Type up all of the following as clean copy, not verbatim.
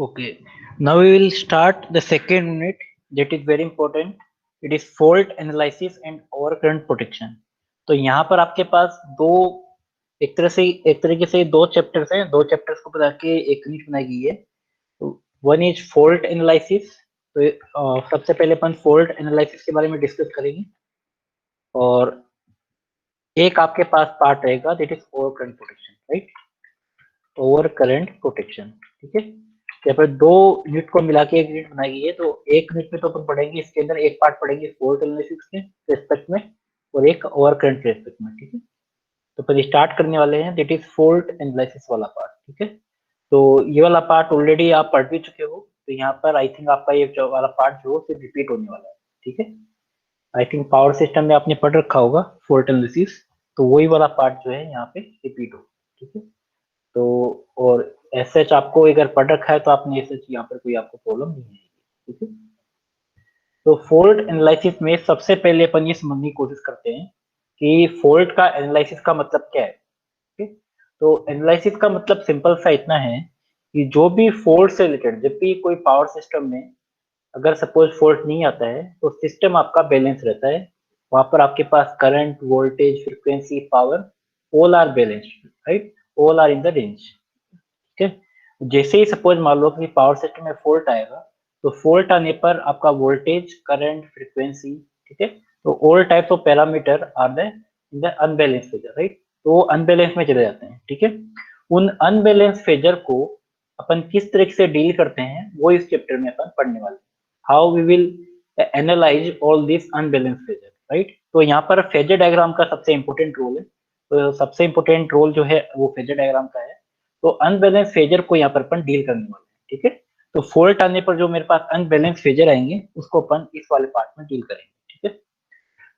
Okay, now we will start the second unit that is very important. It is fault analysis and overcurrent protection. तो यहाँ पर आपके पास दो एक तरीके से दो चैप्टर्स हैं, दो चैप्टर्स को बता के एक यूनिट बनाई गई है। तो वन इज फॉल्ट एनालिसिस। तो सबसे पहले अपन फॉल्ट एनालिसिस के बारे में डिस्कस करेंगे और एक आपके पास पार्ट रहेगा that is over current protection, right. Over current protection, ठीक है। यहाँ पर दो यूनिट को मिला के एक यूनिट बनाई गई है। तो एक यूनिट में तो अपन पढ़ेंगे, इसके अंदर एक पार्ट पढ़ेंगे फॉल्ट एनालिसिस के रेस्पेक्ट में और एक ओवर करंट के रेस्पेक्ट में, ठीक है। तो अपन स्टार्ट करने वाले हैं दैट इज फॉल्ट एनालिसिस वाला पार्ट, ठीक है। तो ये वाला पार्ट ऑलरेडी आप पढ़ भी चुके हो, तो यहाँ पर आई थिंक आपका ये वाला पार्ट जो है रिपीट होने वाला है, ठीक है। आई थिंक पावर सिस्टम में आपने पढ़ रखा होगा फॉल्ट एनालिसिस, तो वही वाला पार्ट जो है यहाँ पे रिपीट हो, ठीक है। तो और एसएच आपको अगर पढ़ रखा है तो आपने एसएच यहाँ पर कोई आपको प्रॉब्लम नहीं है, ठीक है। तो फॉल्ट एनालिसिस में सबसे पहले अपन ये समझने की कोशिश करते हैं कि फॉल्ट का एनालिसिस का मतलब क्या है, ठीक है। तो एनालिसिस का मतलब सिंपल सा इतना है कि जो भी फॉल्ट से रिलेटेड, जब भी कोई पावर सिस्टम में अगर सपोज फॉल्ट नहीं आता है तो सिस्टम आपका बैलेंस रहता है। वहां पर आपके पास current, voltage, frequency, power all are balanced, right, all are in the range, ठीक है। जैसे ही सपोज मान लो कि पावर सिस्टम में फॉल्ट आएगा, तो फॉल्ट आने पर आपका वोल्टेज, करंट, फ्रीक्वेंसी, ठीक है, तो all types of parameter are the in the unbalance phasor, right. तो वो अनबैलेंस में चले जाते हैं, ठीक है। उन अनबैलेंस फेजर को अपन किस तरीके से डील करते हैं वो इस चैप्टर में अपन पढ़ने वाले हैं। How we will analyse all this unbalance phasor, right. तो यहाँ पर फेजर डायग्राम का सबसे इंपॉर्टेंट रोल है। तो सबसे इंपॉर्टेंट रोल जो है वो फेजर डायग्राम का है। तो अनबैलेंस फेजर को यहाँ पर अपन डील करने वाले हैं, ठीक है। तो फॉल्ट आने पर जो मेरे पास अनबैलेंस फेजर आएंगे उसको अपन इस वाले पार्ट में डील करेंगे, ठीक है।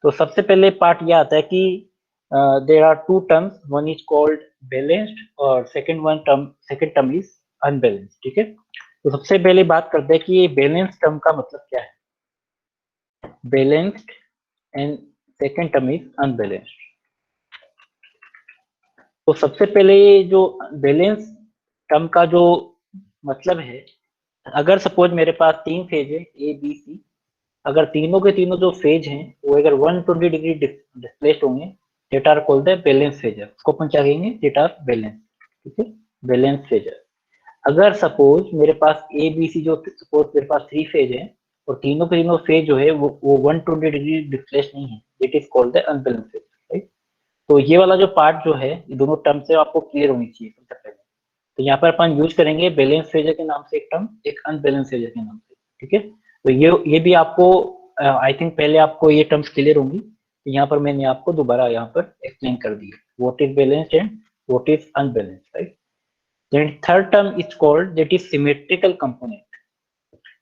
तो सबसे पहले पार्ट यह आता है कि there are two terms, one is called balanced और सेकंड टर्म इज अनबैलेंस्ड, ठीक है। तो सबसे पहले बात करते हैं कि ये बैलेंस टर्म का मतलब क्या है। Balanced and second term is unbalanced. तो सबसे पहले ये जो बैलेंस टर्म का जो मतलब है, अगर सपोज मेरे पास तीन फेज है ए बी सी, अगर तीनों के तीनों जो फेज हैं वो अगर 120 डिग्री डिस्प्लेस्ड होंगे, that are called the balance phasor. उसको अपन क्या कहेंगे, दैट आर बैलेंस, ठीक है, बैलेंस फेजर। अगर सपोज मेरे पास ए बी सी जो सपोज मेरे पास थ्री फेज है और तीनों के तीनों फेज जो है वो 120 डिग्री डिस्प्लेस्ड नहीं है, that is called the unbalance phasor, right. तो ये वाला जो पार्ट जो है, ये दोनों टर्म से आपको क्लियर होनी चाहिए सबसे पहले। तो यहाँ पर अपन यूज करेंगे बैलेंस फेजर के नाम से एक टर्म, एक अनबैलेंस फेजर के नाम से, ठीक है। तो ये भी आपको आई थिंक पहले आपको ये टर्म्स क्लियर होंगी, तो यहाँ पर मैंने आपको दोबारा यहाँ पर एक्सप्लेन कर दी what is balanced and what is unbalanced, right. Then third term is called that is symmetrical component.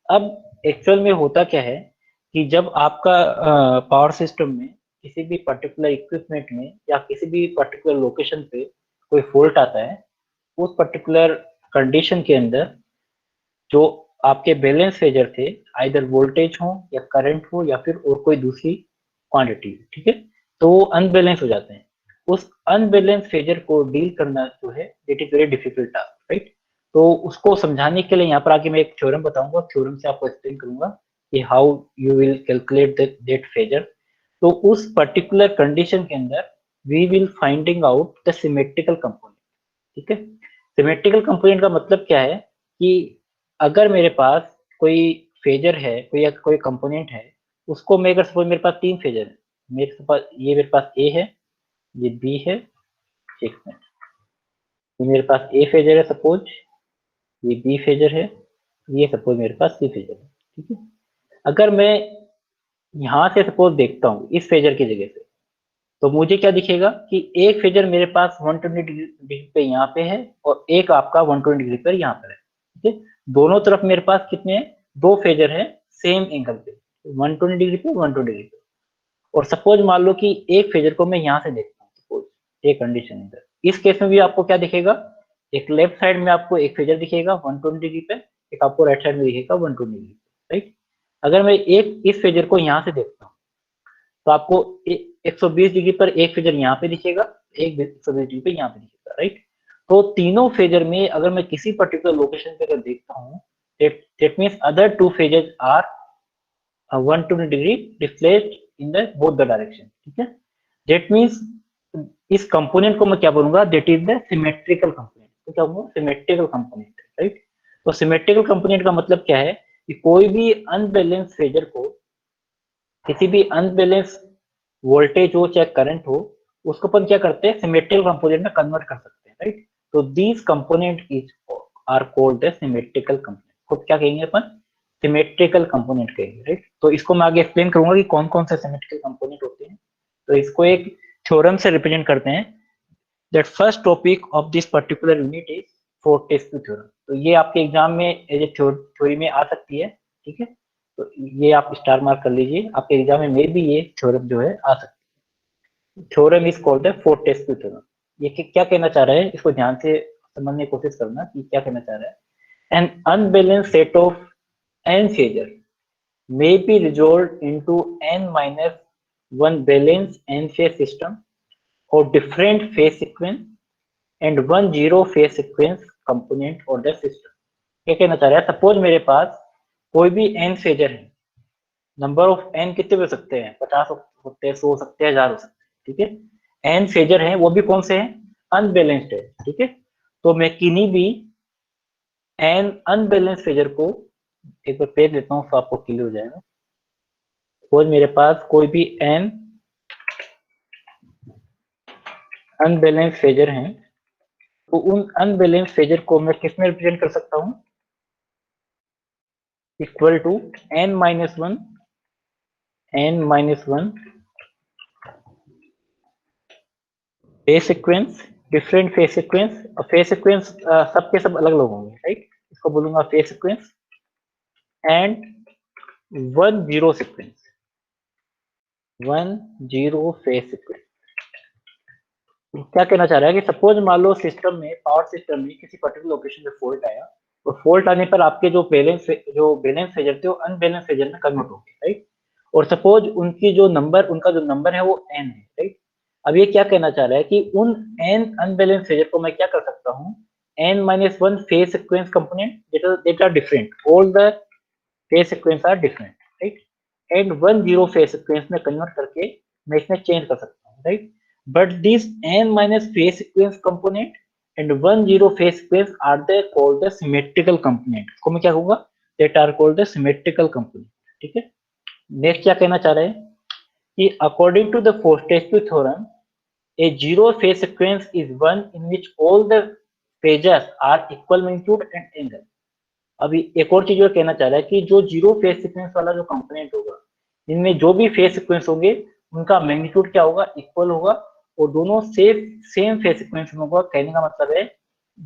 अब एक्चुअल में होता क्या है कि जब आपका पावर सिस्टम में किसी भी पर्टिकुलर इक्विपमेंट में या किसी भी पर्टिकुलर लोकेशन पे कोई फॉल्ट आता है, उस पर्टिकुलर कंडीशन के अंदर जो आपके बैलेंस फेजर थे, आइदर वोल्टेज हो या करंट हो या फिर और कोई दूसरी क्वांटिटी, ठीक है, तो वो अनबैलेंस हो जाते हैं। उस अनबैलेंस फेजर को डील करना जो है it is very difficult task, right. तो उसको समझाने के लिए यहाँ पर आगे मैं एक थ्योरम बताऊंगा, थ्योरम से आपको एक्सप्लेन करूंगा कि how you will calculate that phasor. तो उस पर्टिकुलर कंडीशन के अंदर we will finding out the symmetrical component, ठीक है। सिमेट्रिकल कंपोनेंट का मतलब क्या है कि अगर मेरे पास कोई फेजर है, कोई या कोई कंपोनेंट है, उसको मैं अगर सपोज मेरे पास तीन फेजर है, मेरे पास ए है, ये बी है, एक मिनट, ये मेरे पास ए फेजर है सपोज, ये बी फेजर है, ये सपोज मेरे पास सी फेजर है, ठीक है। अगर मैं यहाँ से सपोज देखता हूँ इस फेजर की जगह से, तो मुझे क्या दिखेगा कि एक फेजर मेरे पास 120 डिग्री पे यहाँ पे है और एक आपका 120 डिग्री पर यहाँ पर है, ठीक है। दोनों तरफ मेरे पास कितने हैं, दो फेजर है सेम एंगल पे, 120 डिग्री पे 120 डिग्री पे। और सपोज मान लो कि एक फेजर को मैं यहाँ से देखता हूँ, सपोज एक कंडीशन इधर, इस केस में भी आपको क्या दिखेगा, एक लेफ्ट साइड में आपको एक फेजर दिखेगा 120 डिग्री पे, एक आपको राइट साइड में दिखेगा 120 डिग्री पे, राइट। अगर मैं एक इस फेजर को यहाँ से देखता हूँ तो आपको 120 डिग्री पर एक फेजर यहाँ पे दिखेगा, एक 120 डिग्री पे यहाँ पे दिखेगा, राइट। तो तीनों फेजर में अगर मैं किसी पर्टिकुलर लोकेशन पे अगर देखता हूँ that means other two phases are 120 degree displaced in the both the direction, ठीक है। that means इस कंपोनेंट को मैं क्या बोलूंगा, that is the symmetrical component, तो क्या बोलूंगा, symmetrical component, राइट। तो symmetrical component का मतलब क्या है कि कोई भी अनबैलेंस फेजर को, किसी भी अनबैलेंस वोल्टेज हो चाहे करंट हो, उसको अपन क्या करते हैं, सिमेट्रिकल कंपोनेंट में कन्वर्ट कर सकते हैं, राइट। तो these component is are called the symmetrical component, खुद क्या कहेंगे अपन, सिमेट्रिकल कंपोनेंट कहेंगे, राइट। तो इसको मैं आगे एक्सप्लेन करूंगा कि कौन कौन से सिमेट्रिकल कंपोनेंट होते हैं। तो इसको एक थ्योरम से रिप्रेजेंट करते हैं। That first topic of this particular unit is Fortescue theorem. तो ये आपके एग्जाम में एज ए थ्योरी में आ सकती है, ठीक है। तो ये आप स्टार मार्क कर लीजिए, आपके एग्जाम में भी ये थ्योरम जो है आ सकती है। Theorem is called the Fortescue theorem. ये क्या कहना चाह रहा है, इसको ध्यान से समझने की कोशिश करना कि क्या कहना चाह रहा है। An unbalance set of n phasor may be resolved into n minus 1 balanced n phase system or different phase sequence and one zero phase sequence component of the system। क्या कहना चाह रहा है, सपोज मेरे पास कोई भी n फेजर है, number of n कितने हो सकते हैं, 50 हो सकते हैं, 100 हो सकते हैं, 1000 हो सकते हैं, ठीक है। n फेजर है, वो भी कौन से हैं, अनबैलेंस्ड है, ठीक है। तो मैं किन्हीं भी n अनबैलेंस्ड फेजर को एक बार पेज लेता हूँ तो आपको क्लियर हो जाएगा। सपोज मेरे पास कोई भी n अनबैलेंस फेजर हैं, तो उन अनबैलेंस फेजर को मैं किस में रिप्रेजेंट कर सकता हूँ, equal to n minus one phase sequence, different phase sequence. और फेज सीक्वेंस सबके सब अलग अलग होंगे, राइट। इसको बोलूंगा phase sequence and one zero sequence, one zero phase sequence. क्या कहना चाह रहा है कि सपोज मान लो सिस्टम में, पावर सिस्टम में किसी पर्टिकुलर लोकेशन पे फॉल्ट आया, तो फॉल्ट आने पर आपके जो बैलेंस फेजर थे वो अनबैलेंस फेजर में कन्वर्ट हो गए, राइट। और सपोज उनका जो नंबर है वो n है, राइट। अब ये क्या कहना चाह रहा है कि उन n अनबैलेंस फेजर को मैं क्या कर सकता हूँ, n minus one phase sequence component that are different, all the phase sequence are different, right. And one zero phase sequence में कन्वर्ट करके मैं इसमें चेंज कर सकता हूँ, right. But these n minus phase sequence component and one zero phase sequence are they called the symmetrical component। इसको मैं क्या कहूँगा, that are called the symmetrical component, ठीक है। नेक्स्ट क्या कहना चाह रहे हैं कि according to the Fortescue theorem, a zero phase sequence is one in which all the phases are equal magnitude and angle। अभी एक और चीज और कहना चाह रहा है कि जो जीरो फेज सीक्वेंस वाला जो कंपोनेंट होगा, इनमें जो भी फेज सीक्वेंस होंगे उनका मैग्नीट्यूड क्या होगा, इक्वल होगा, और दोनों सेम फेज सीक्वेंस में होगा। कहने का मतलब है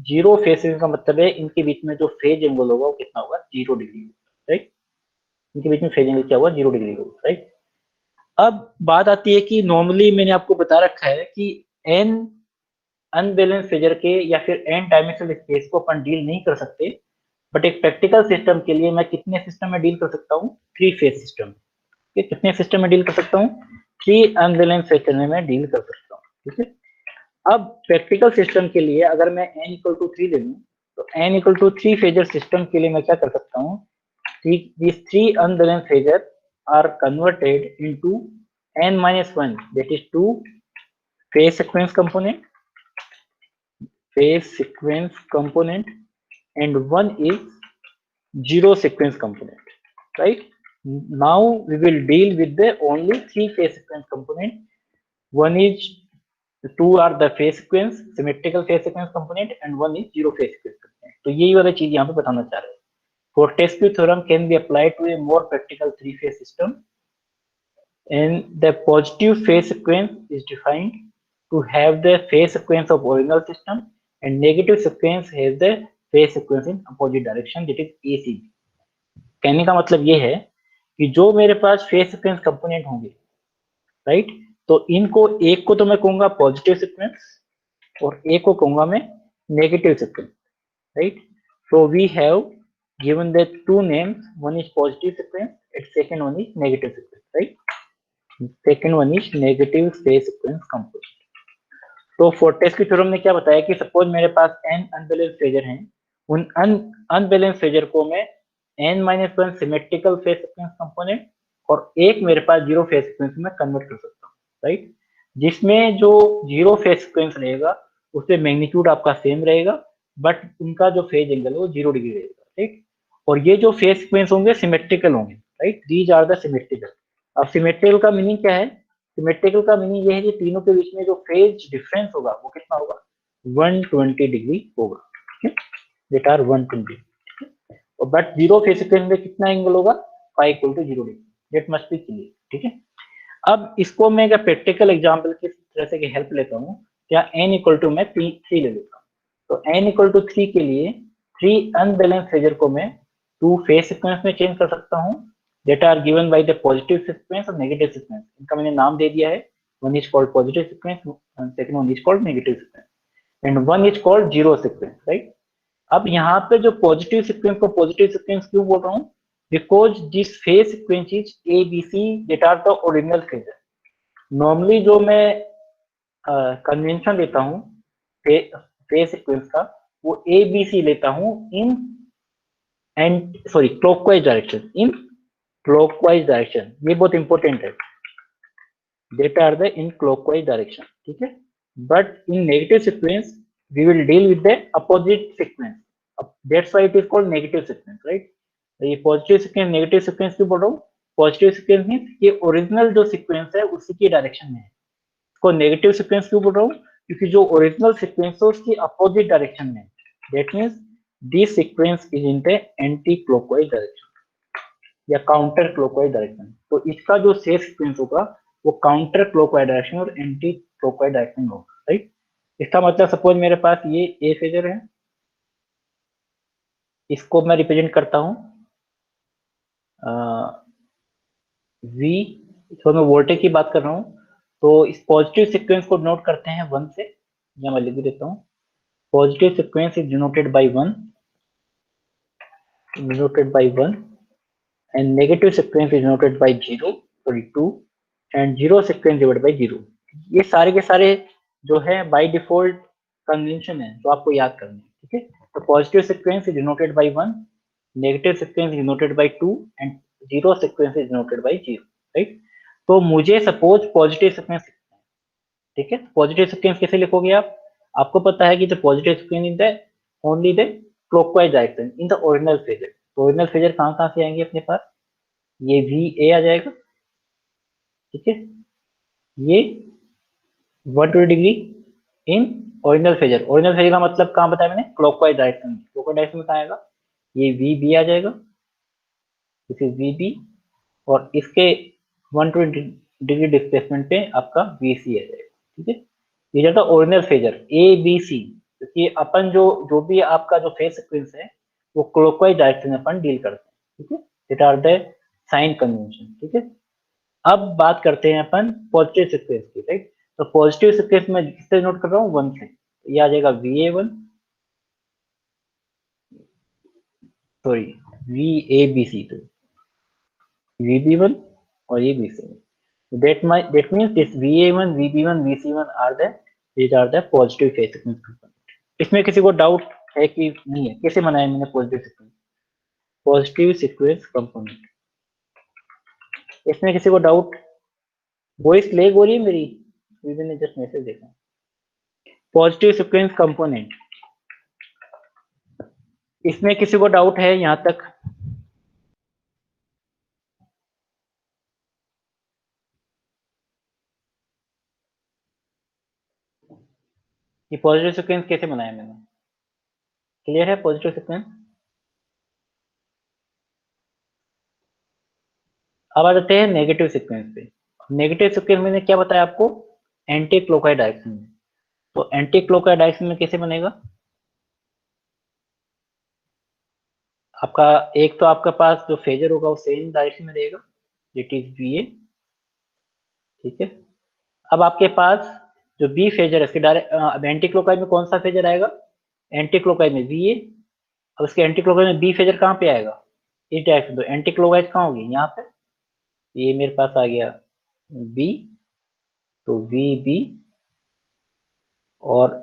जीरो फेज सीक्वेंस का मतलब है इनके बीच में जो फेज एंगल होगा वो कितना होगा, 0 डिग्री, राइट। इनके बीच में फेज एंगल क्या होगा, 0 डिग्री होगा, राइट। अब बात आती है कि नॉर्मली मैंने आपको बता रखा है कि एन अनबैलेंस फेजर के या फिर एन डायमेंशनल स्पेस को अपन डील नहीं कर सकते, बट एक प्रैक्टिकल सिस्टम के लिए मैं कितने सिस्टम में डील कर सकता हूँ, 3 फेज सिस्टम। ये कितने सिस्टम में डील कर सकता हूँ, 3 अनबैलेंस सिस्टम में मैं डील कर सकता हूँ, ठीक है। अब प्रैक्टिकल सिस्टम के लिए अगर मैं n इक्वल टू 3 ले लूँ, तो n equal to 3 phasor system के लिए मैं क्या कर सकता हूँ, these 3 unbalanced phasor are converted into n minus 1, that is 2 phase sequence component and one is zero sequence component, right। Now we will deal with the only 3 phase sequence component. One is, two are the phase sequence, symmetrical phase sequence component, and one is zero phase sequence component। तो यही वाला चीज यहाँ पे बताना चाह रहे हैं। Fortescue theorem can be applied to a more practical 3-phase system, and the positive phase sequence is defined to have the phase sequence of original system, and negative sequence has the phase sequence in opposite direction, that is ACB। कहने का मतलब ये है कि जो मेरे पास phase sequence component होंगे, right, तो इनको एक को तो मैं कहूंगा पॉजिटिव सीक्वेंस और एक को कहूंगा मैं negative sequence, right. So we have given the two names, one is positive sequence and second one is negative sequence, right। second one is negative phase sequence component। तो फोर्टेस्क्यू थ्योरम ने क्या बताया कि सपोज मेरे पास n unbalance phasor हैं, उन unbalance phasor को मैं n-1 symmetrical phase sequence component और एक मेरे पास जीरो फेज सीक्वेंस में कन्वर्ट कर सकता हूँ, राइट। जिसमें जो जीरो फेज सीक्वेंस रहेगा उसमें मैग्नीट्यूड आपका सेम रहेगा, बट उनका जो फेज एंगल है वो 0 डिग्री रहेगा, ठीक। और ये जो फेज सीक्वेंस होंगे सिमेट्रिकल होंगे, right, these are the symmetrical. अब सिमेट्रिकल का मीनिंग क्या है? सिमेट्रिकल का मीनिंग ये है कि तीनों के बीच में जो फेज डिफरेंस होगा वो कितना होगा, 120 डिग्री होगा, ठीक है, that are 120। But zero phase sequence में कितना एंगल होगा, phi equal to 0 degree, that must be clear, ठीक है। अब इसको मैं क्या प्रैक्टिकल एग्जांपल की तरह से हेल्प लेता हूँ, क्या n इक्वल टू मैं 3 ले लेता हूँ। तो n इक्वल टू 3 के लिए 3 अनबैलेंस फेजर को मैं 2 फेज सीक्वेंस में चेंज कर सकता हूँ, data are given by the positive sequence और नेगेटिव सीक्वेंस। इनका मैंने नाम दे दिया है, one is called positive sequence, second one is called negative sequence and one is called zero sequence, right. अब यहाँ पे जो पॉजिटिव सीक्वेंस को पॉजिटिव सीक्वेंस क्यों बोल रहा हूँ, because this phase sequence is A B C that are the original phasor. Normally जो मैं कन्वेंशन लेता हूँ फेज सीक्वेंस का, वो ए बी सी लेता हूँ in and sorry clockwise direction, in clockwise direction, ये बहुत इंपॉर्टेंट है, that are the in clockwise direction, ठीक है। but in negative sequence we will deal with the opposite sequence, that's why it is called negative sequence, right। ये positive sequence negative sequence क्यों बोल रहा हूँ, पॉजिटिव सीक्वेंस मीन्स ये original जो sequence है उसी की डायरेक्शन में है। इसको नेगेटिव सीक्वेंस क्यों बोल रहा हूँ, क्योंकि जो ओरिजिनल सीक्वेंस है उसकी अपोजिट डायरेक्शन में है, that means this sequence is in the anti clockwise direction या काउंटर क्लॉकवाइज डायरेक्शन। तो इसका जो सेफ सीक्वेंस होगा वो काउंटर क्लॉकवाइज डायरेक्शन और एंटी क्लॉकवाइज डायरेक्शन होगा, राइट। इसका मतलब सपोज मेरे पास ये ए फेजर है, इसको मैं रिप्रेजेंट करता हूँ वी, तो मैं वोल्टेज की बात कर रहा हूँ। तो इस पॉजिटिव सीक्वेंस को नोट करते हैं 1 से, या मैं लिख देता हूँ, positive sequence is denoted by 1, denoted by 1 and negative sequence is denoted by 0, sorry 2 and zero sequence divided by 0। ये सारे के सारे जो है बाय डिफॉल्ट कन्वेंशन है जो आपको याद करना है, ठीक है। तो positive sequence is denoted by 1, negative sequence is denoted by 2 and zero sequence is denoted by 0, right. तो मुझे सपोज पॉजिटिव सीक्वेंस, ठीक है, पॉजिटिव सीक्वेंस कैसे लिखोगे आप, आपको पता है कि the positive sequence in the only the clockwise direction in the original phasor. तो ओरिजिनल फेजर कहाँ से आएंगे अपने पास, ये वी ए आ जाएगा, ठीक है, ये 120 degree in original phasor. Original phasor का मतलब कहाँ बताया मैंने, क्लॉकवाइज डायरेक्शन में। क्लॉकवाइज डायरेक्शन में कहाँ आएगा, ये वी बी आ जाएगा, दिस इज वी बी, और इसके 120 डिग्री डिस्प्लेसमेंट पे आपका वी सी आ जाएगा, ठीक है। ये जो था original phasor A B C, क्योंकि अपन जो भी आपका जो फेज सीक्वेंस है वो क्लॉकवाइज डायरेक्शन में अपन डील करते हैं, ठीक है, that are the sign convention, ठीक है। अब बात करते हैं अपन पॉजिटिव सीक्वेंस की, राइट। तो पॉजिटिव सीक्वेंस में किससे नोट कर रहा हूँ, 1 से, तो ये आ जाएगा VA1, सॉरी VABC, तो VB1 और ये BC1। that means this VA1, VB1, VC1 are the, these are the positive phase sequence component। इसमें किसी को डाउट है कि नहीं है, कैसे बनाया मैंने positive sequence, positive sequence component, इसमें किसी को डाउट, वॉइस लेग हो रही है मेरी, मैंने जस्ट मैसेज देखा, पॉजिटिव सीक्वेंस कंपोनेंट, इसमें किसी को डाउट है यहाँ तक, कि पॉजिटिव सीक्वेंस कैसे बनाया मैंने, क्लियर है पॉजिटिव सीक्वेंस। अब आ जाते हैं नेगेटिव सीक्वेंस पे। नेगेटिव सीक्वेंस मैंने क्या बताया आपको, एंटी क्लॉकवाइज डायरेक्शन में। तो एंटी क्लॉकवाइज डायरेक्शन में कैसे बनेगा, आपका एक तो आपके पास जो फेजर होगा वो सेम डायरेक्शन में रहेगा, इट इज बी ए, ठीक है। अब आपके पास जो बी फेजर है इसके डायरेक्ट, अब एंटी क्लॉकवाइज में कौन सा फेजर आएगा, एंटी क्लॉकवाइज में बी ए। अब उसके एंटी क्लॉकवाइज में बी फेजर कहाँ पे आएगा, इस डायरेक्शन। तो एंटी क्लॉकवाइज कहाँ होगी, यहाँ पे, ये मेरे पास आ गया बी, तो वी बी, और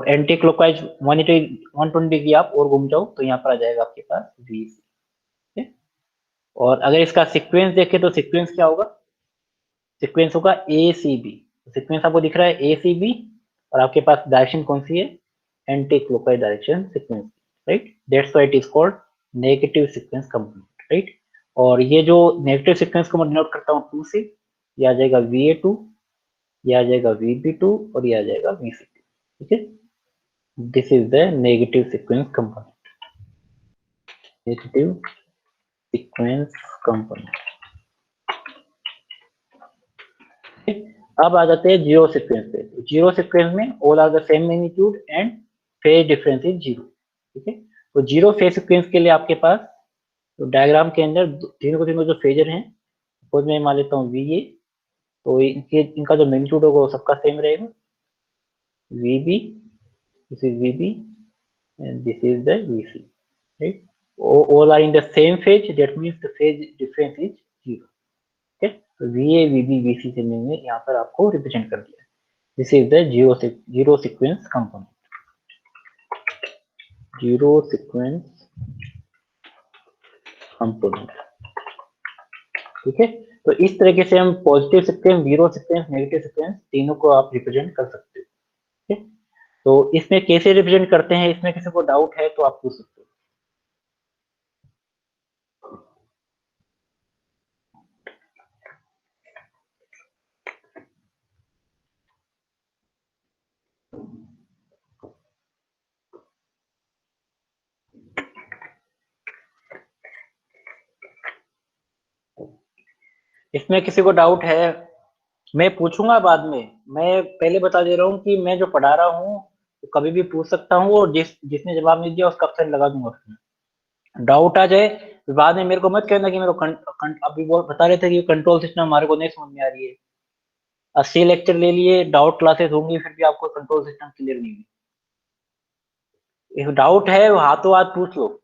एंटी क्लॉकवाइज 120 डिग्री आप और घूम जाओ तो यहाँ पर आ जाएगा आपके पास वी सी, और अगर इसका सीक्वेंस देखें तो सीक्वेंस क्या होगा, सीक्वेंस होगा ए सी बी। सीक्वेंस आपको दिख रहा है ए सी बी, और आपके पास डायरेक्शन कौन सी है, anti clockwise direction sequence, right. That's why it is called negative sequence component, right. और ये जो नेगेटिव सीक्वेंस को मैं डिनोट करता हूँ 2 से, ये आ जाएगा VA2, ये आ जाएगा VB2, और ये आ जाएगा VC2, ठीक है। This is the negative sequence component, negative sequence component. अब आ जाते हैं जीरो सीक्वेंस पे। जीरो सीक्वेंस में all are the same magnitude and phase difference is zero, ठीक है। तो जीरो फेज सीक्वेंस के लिए आपके पास तो डायग्राम के अंदर तीनों को तीनों जो फेजर हैं, सपोज मैं मान लेता हूँ VA, तो इनका जो मैग्नीट्यूड होगा वो सबका सेम रहेगा, VB, this is VB, and this is the VC, right? All are in the same phase, that means the phase difference is zero, okay? तो VA, VB, VC से मैंने यहाँ पर आपको रिप्रेजेंट कर दिया। This is the zero sequence component, zero sequence component, ठीक है। तो इस तरीके से हम positive sequence, zero sequence, negative sequence तीनों को आप रिप्रेजेंट कर सकते हो, ठीक है। तो इसमें कैसे रिप्रेजेंट करते हैं, इसमें किसी को डाउट है तो आप पूछ सकते हो। इसमें किसी को डाउट है, मैं पूछूंगा बाद में। मैं पहले बता दे रहा हूँ कि मैं जो पढ़ा रहा हूँ तो कभी भी पूछ सकता हूँ, और जिसने जवाब नहीं दिया उसका ऑप्शन लगा दूंगा उसमें। डाउट आ जाए तो बाद में मेरे को मत कहना कि मेरे को अभी वो बता रहे थे कि कंट्रोल सिस्टम हमारे को नहीं समझ में आ रही है। 80 लेक्चर ले लिए, डाउट क्लासेस होंगी, फिर भी आपको कंट्रोल सिस्टम क्लियर नहीं हुई। डाउट है हाथों हाथ पूछ लो।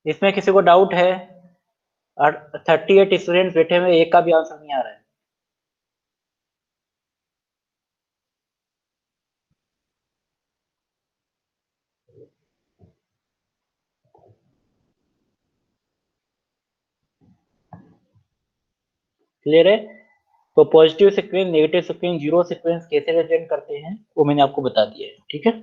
इसमें किसी को डाउट है? 38 स्टूडेंट बैठे हुए, एक का भी आंसर नहीं आ रहा है। क्लियर है? तो positive sequence, negative sequence, zero sequence कैसे रिप्रेजेंट करते हैं वो मैंने आपको बता दिया है, ठीक है।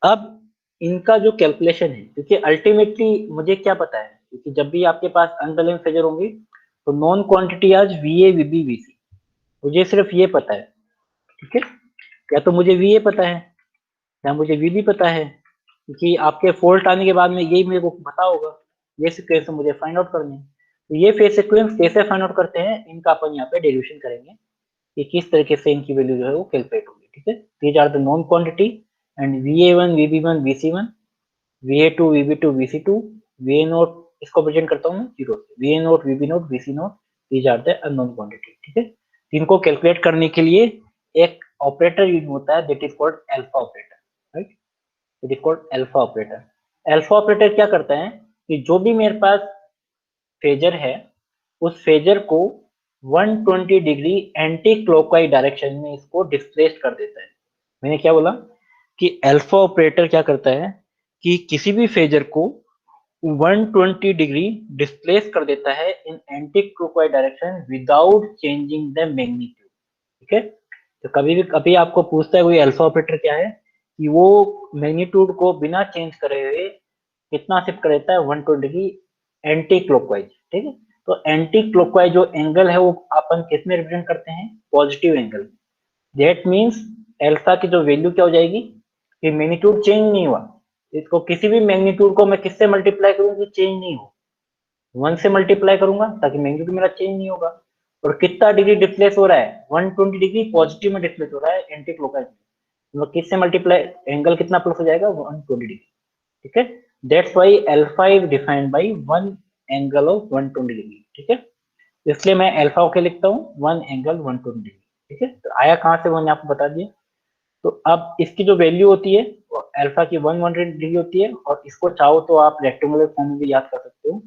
अब इनका जो कैलकुलेशन है, क्योंकि अल्टीमेटली मुझे क्या पता है, क्योंकि जब भी आपके पास अनबैलेंस फेजर होंगे तो नॉन क्वांटिटी आज VA, VB, VC, मुझे सिर्फ ये पता है, ठीक है। या तो मुझे VA पता है या मुझे VB पता है, क्योंकि आपके फॉल्ट आने के बाद में यही मेरे को पता होगा, ये सीक्वेंस मुझे फाइंड आउट करनी है। तो ये फेज सीक्वेंस कैसे फाइंड आउट करते हैं, इनका अपन यहाँ पे डेरिवेशन करेंगे कि किस तरीके से इनकी वैल्यू जो है वो कैलकुलेट होगी, ठीक है। These are the non quantity and VA1, VB1, VC1, VA2, VB2, VC2, VA0, इसको प्रेजेंट करता हूँ मैं जीरो से, VA0, VB0, VC0, these are the unknown quantity, ठीक है। इनको कैलकुलेट करने के लिए एक ऑपरेटर यूज होता है, that is called alpha operator, right. It is called alpha operator. Alpha operator क्या करता है कि जो भी मेरे पास फेजर है, उस फेजर को 120 डिग्री एंटी क्लॉकवाइज डायरेक्शन में इसको डिस्प्लेस कर देता है। मैंने क्या बोला कि अल्फा ऑपरेटर क्या करता है कि किसी भी फेजर को 120 डिग्री डिस्प्लेस कर देता है in anti clockwise direction without changing the magnitude, ठीक है। तो कभी भी कभी आपको पूछता है कोई अल्फा ऑपरेटर क्या है, कि वो मैग्नीट्यूड को बिना चेंज करे हुए कितना शिफ्ट कर देता है 120 डिग्री एंटी क्लॉकवाइज, ठीक है। तो एंटी क्लॉकवाइज जो एंगल है वो अपन किस में रिप्रेजेंट करते हैं, positive angle. That means alpha की जो वैल्यू क्या हो जाएगी कि मैग्नीट्यूड चेंज नहीं हुआ, इसको किसी भी मैग्नीट्यूड को मैं किससे मल्टीप्लाई करूं कि चेंज नहीं हो, 1 से मल्टीप्लाई करूंगा ताकि मैग्नीट्यूड मेरा चेंज नहीं होगा। और कितना डिग्री डिस्प्लेस हो रहा है, 120 डिग्री पॉजिटिव में डिस्प्लेस हो रहा है एंटी क्लॉकवाइज में, मतलब किससे मल्टीप्लाई, एंगल कितना प्लस हो जाएगा 120 डिग्री, ठीक है। That's why alpha is defined by one angle of 120 degree, ठीक है। इसलिए मैं अल्फा को लिखता हूँ वन एंगल 120 डिग्री, ठीक है। तो आया कहाँ से, मैंने आपको बता दिया। तो अब इसकी जो वैल्यू होती है वो अल्फा की 120 डिग्री होती है, और इसको चाहो तो आप रेक्टेंगुलर फॉर्म में भी याद कर सकते हो।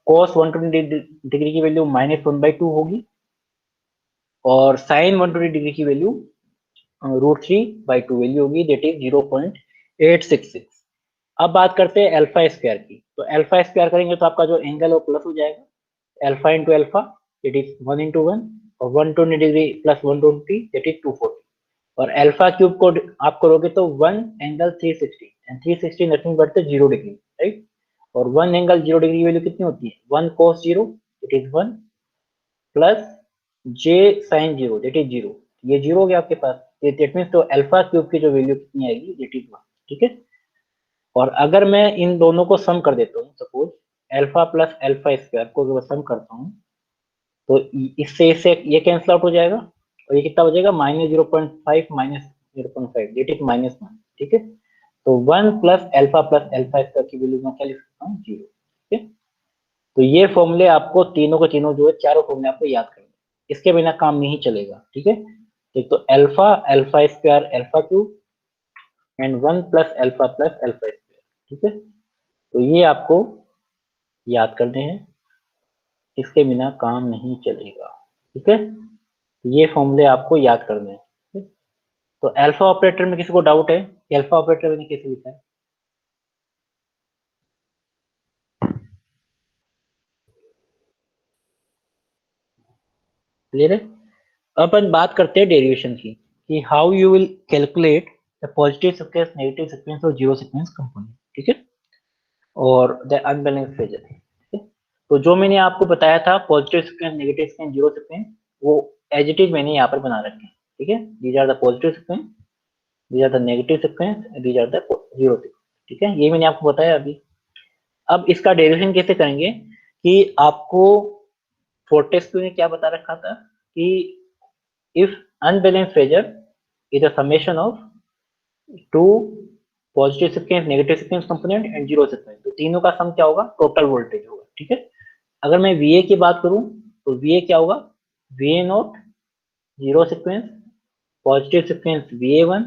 cos 120 डिग्री की वैल्यू -1/2 होगी, और साइन 120 डिग्री की वैल्यू √3/2 वैल्यू होगी, दैट इज 0.866। अब बात करते हैं अल्फा स्क्वायर की। तो अल्फा स्क्वायर करेंगे तो आपका जो एंगल है वो प्लस हो जाएगा, alpha into alpha that is 1 into 1, और 120 डिग्री प्लस 120 दैट इज 240, और अल्फा क्यूब को आप करोगे तो 1 angle 360 and 360 nothing but the 0 degree, right. और 1 एंगल 0 डिग्री की वैल्यू कितनी होती है, 1 cos 0 it is 1 plus j sin 0 that is 0, ये 0 हो गया आपके पास, ये दैट मींस तो अल्फा क्यूब की जो वैल्यू कितनी आएगी दैट इज 1, ठीक है। और अगर मैं इन दोनों को सम कर देता हूँ, suppose alpha plus alpha square को अगर सम करता हूँ तो इससे ये कैंसिल आउट हो जाएगा, और ये कितना हो जाएगा -0.5 -0.5 दैट इज -1, ठीक है। तो 1 प्लस अल्फा स्क्वायर की वैल्यू मैं क्या लिख सकता हूँ 0, ठीक है। तो ये फॉर्मूले आपको तीनों के तीनों जो है चारों फॉर्मूले आपको याद करने, इसके बिना काम नहीं चलेगा, ठीक है। तो alpha square alpha cube and 1 plus alpha square, ठीक है। तो ये आपको याद करने हैं, इसके बिना काम नहीं चलेगा, ठीक है। ये फॉर्मूले आपको याद करने हैं, ठीक है? तो अल्फा ऑपरेटर में किसी को डाउट है कि अल्फा ऑपरेटर मैंने कैसे लिखा है? क्लियर है? अपन बात करते हैं डेरिवेशन की, कि how you will calculate the positive sequence, negative sequence और जीरो सीक्वेंस कंपोनेंट, ठीक है, और द अनबैलेंस्ड फेजर, ठीक है। तो जो मैंने आपको बताया था positive sequence, negative sequence, zero sequence, वो एज इट इज मैंने यहाँ पर बना रखे हैं, ठीक है। These are the positive sequence, these are the negative sequence, these are the zero sequence, ठीक है। ये मैंने आपको बताया अभी। अब इसका डेरिवेशन कैसे करेंगे, कि आपको फोर्टेस्क्यू ने क्या बता रखा था कि if unbalanced phasor is a summation of two positive sequence, negative sequence component and zero sequence, तो तीनों का सम क्या होगा, टोटल वोल्टेज होगा, ठीक है। अगर मैं VA की बात करूं तो VA क्या होगा, VA not zero sequence, positive sequence VA1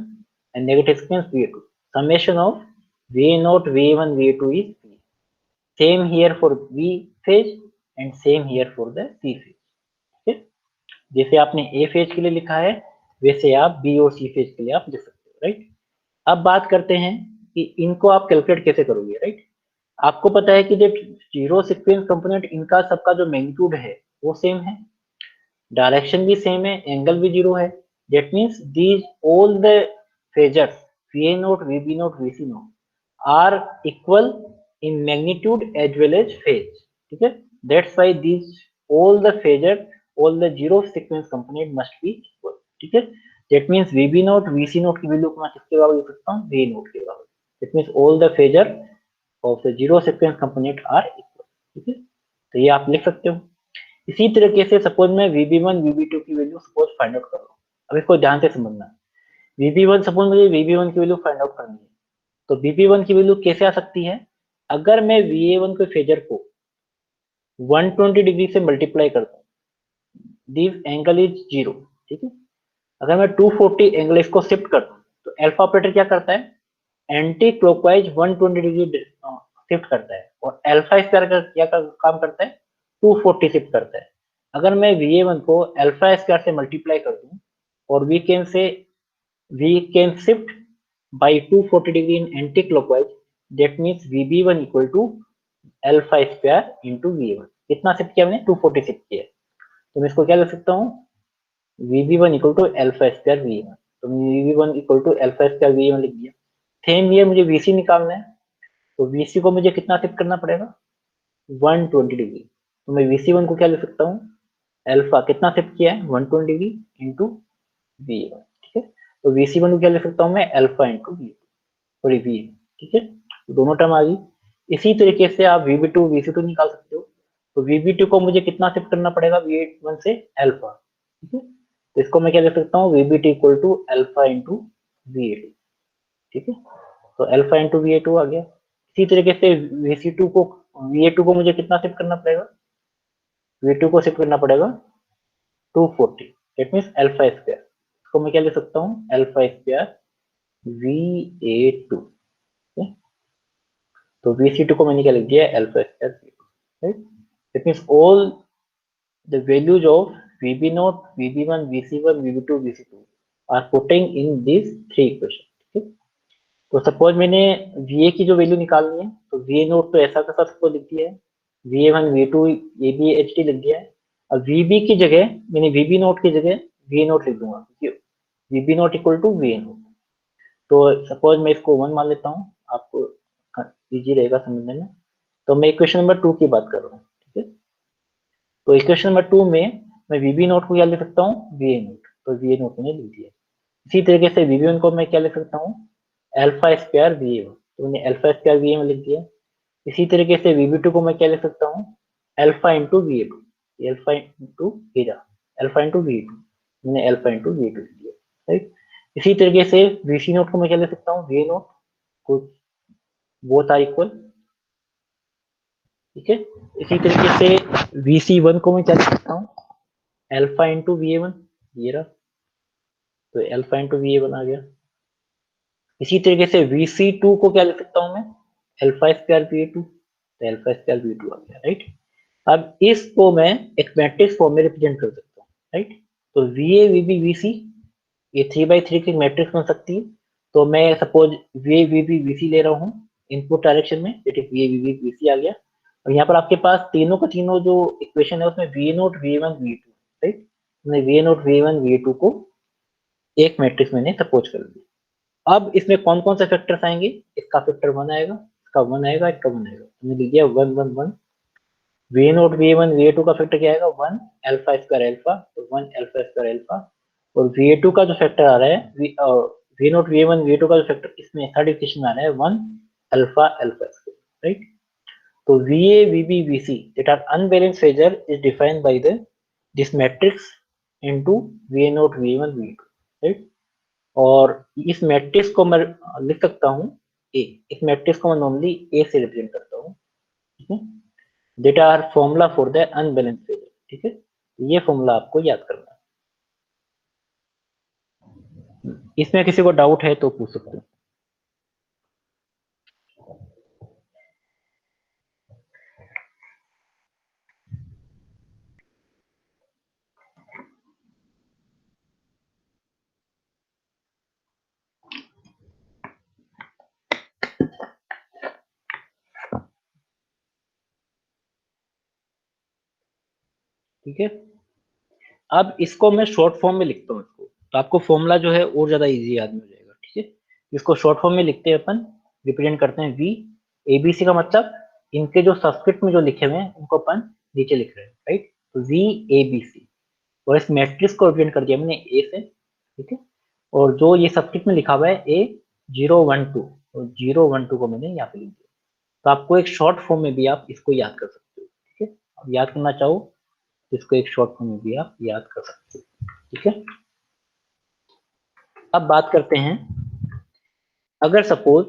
and negative sequence VA2, summation of VA naught VA1 VA2 is P. Same here for B phase and same here for the C phase, ठीक है। जैसे आपने A phase के लिए लिखा है वैसे आप B और C phase के लिए आप लिख सकते हो, राइट। अब बात करते हैं कि इनको आप कैलकुलेट कैसे करोगे, राइट। आपको पता है कि जो जीरो सीक्वेंस कंपोनेंट इनका सबका जो मैग्नीट्यूड है वो सेम है, डायरेक्शन भी सेम है, एंगल भी जीरो है, that means these all the phasors VA nought VB nought VC nought are equal in magnitude as well as phase, ठीक है। That's why these all the phasor, all the zero sequence component must be equal, ठीक है। That means VB nought VC nought की value को मैं किसके बराबर लिख सकता हूँ, VA नोट के बराबर, that means all the phasor of the zero sequence component are equal, ठीक है। तो ये आप लिख सकते हो। इसी तरीके से सपोज मैं VB1 VB2 की वैल्यू सपोज फाइंड आउट कर रहा हूँ, अब इसको ध्यान से समझना। VB1 सपोज मुझे VB1 की वैल्यू फाइंड आउट करनी है, तो VB1 की वैल्यू कैसे आ सकती है, अगर मैं VA1 के फेजर को 120 डिग्री से मल्टीप्लाई करता हूँ, दिस एंगल इज जीरो, ठीक है। अगर मैं 240 एंगल इसको शिफ्ट करता हूँ तो अल्फा ऑपरेटर क्या करता है, एंटी क्लॉकवाइज 120 डिग्री शिफ्ट करता है, और अल्फा स्क्वायर का क्या काम करता है, 240 शिफ्ट करता है। अगर मैं VA1 को अल्फा स्क्वायर से मल्टीप्लाई कर दूं और we can shift by 240 degree in anti clockwise, that means VB1 equal to alpha square into VA1, कितना शिफ्ट किया मैंने, 240 शिफ्ट किया, तो मैं इसको क्या लिख सकता हूँ, VB1 equal to alpha square VA1, तो VB1 equal to alpha square VA1 लिख दिया। सेम ये मुझे VC निकालना है, तो VC को मुझे कितना शिफ्ट करना पड़ेगा, 120 डिग्री, तो मैं VC1 को क्या लिख सकता हूँ, अल्फा कितना शिफ्ट किया है 120 डिग्री इंटू VA1, ठीक है। तो VC1 को क्या लिख सकता हूँ मैं, अल्फा इंटू सॉरी VA, ठीक है। तो दोनों टर्म आ गई। इसी तरीके से आप VB2 VC2 निकाल सकते हो, तो VB2 को मुझे कितना शिफ्ट करना पड़ेगा VA1 से अल्फा, ठीक है। तो इसको मैं क्या लिख सकता हूँ, VB2 equal to alpha into VA2, ठीक है। तो अल्फा इंटू VA2 आ गया। इसी तरीके से VA2 को मुझे कितना शिफ्ट करना पड़ेगा, V2 को शिफ्ट करना पड़ेगा 240, दैट मींस अल्फा स्क्वायर, इसको मैं क्या लिख सकता हूँ, अल्फा स्क्वायर VA2, तो VC2 को मैंने क्या लिख दिया, alpha square V2, right. That means all the values of VB0, VB1, VC1, VB2, VC2 are putting in this three equation, ठीक है। तो सपोज मैंने वी ए की जो वैल्यू निकालनी है, तो वी ए नोट तो ऐसा का सपोज लिख दिया है, V A one V two ये भी एच टी लिख दिया है। अब वी बी की जगह मैंने वी बी नोट की जगह वी ए नोट लिख दूंगा, क्योंकि V B naught equal to V A naught. तो सपोज मैं इसको वन मान लेता हूँ, आपको इजी रहेगा समझने में। तो मैं इक्वेशन नंबर 2 की बात कर रहा हूँ, ठीक है। तो इक्वेशन नंबर 2 में मैं वी बी नोट को क्या लिख सकता हूँ, वी ए नोट, तो वी ए नोट मैंने लिख दिया। इसी तरीके से वी बी वन को मैं क्या लिख सकता हूँ, alpha square V A one, तो मैंने alpha square V A one लिख दिया। इसी तरीके से वी बी टू को मैं क्या लिख सकता हूँ, alpha into V A two, alpha into हीरा, एल्फा इंटू वी टू, मैंने एल्फा इंटू वी टू लिख दिया, राइट। इसी तरीके से वी सी नोट को मैं क्या लिख सकता हूँ, वी ए नोट को बोथ आर इक्वल, ठीक है। इसी तरीके से वी सी वन को मैं क्या लिख सकता हूँ, alpha into V A one, ये रहा, तो alpha into V A one आ गया। इसी तरीके से वी सी टू को क्या लिख सकता हूँ मैं, alpha square V A two, तो एल्फा स्क्वायर वी टू आ गया, राइट। अब इसको मैं एक मैट्रिक्स फॉर्म में रिप्रेजेंट कर सकता हूँ, राइट। तो V A V B V C ये 3 by 3 की मैट्रिक्स बन सकती है। तो मैं suppose V A V B V C ले रहा हूँ इनपुट डायरेक्शन में, that is V A V B V C आ गया। और यहाँ पर आपके पास तीनों का तीनों जो इक्वेशन है उसमें V A naught V A one V two, right. मैंने V A naught V A one V two को एक मैट्रिक्स मैंने सपोज कर दिया। अब इसमें कौन कौन से फैक्टर्स आएंगे, इसका फैक्टर वन आएगा, इसका वन आएगा, इसका वन आएगा, मैंने लिख दिया one one one. V naught V one V two का फैक्टर क्या आएगा, वन एल्फा स्क्वायर एल्फा, तो वन एल्फा स्क्वायर एल्फा। और वी टू का जो फैक्टर आ रहा है, V naught V one V two का जो फैक्टर इसमें थर्ड इक्वेशन में आ रहा है, one alpha alpha square, right. तो V A V B V C that are unbalanced phasor is defined by the this matrix into V naught V one V two, right. और इस matrix को मैं लिख सकता हूँ ए, इस मैट्रिक्स को मैं नॉर्मली ए से रिप्रेजेंट करता हूँ, ठीक है। That are formula for the unbalanced phasor, ठीक है। ये फॉर्मूला आपको याद करना है। इसमें किसी को डाउट है तो पूछ सकते हो। ठीक है। अब इसको मैं शॉर्ट फॉर्म में लिखता हूँ इसको, तो आपको फॉर्मूला जो है और ज्यादा इजी याद में हो जाएगा, ठीक है। इसको शॉर्ट फॉर्म में लिखते हैं अपन, रिप्रेजेंट करते हैं वी ए बी सी का मतलब इनके जो सब्सक्रिप्ट में जो लिखे हुए हैं उनको अपन नीचे लिख रहे हैं, राइट। तो वी ए बी सी, और इस मैट्रिक्स को रिप्रेजेंट कर दिया मैंने ए से, ठीक है। और जो ये सब्सक्रिप्ट में लिखा हुआ है ए जीरो वन टू, और जीरो वन टू को मैंने यहाँ पे लिख दिया। तो आपको एक शॉर्ट फॉर्म में भी आप इसको याद कर सकते हो, ठीक है। अब याद करना चाहो तो इसको एक शॉर्ट फॉर्म में भी आप याद कर सकते हो, ठीक है। अब बात करते हैं, अगर सपोज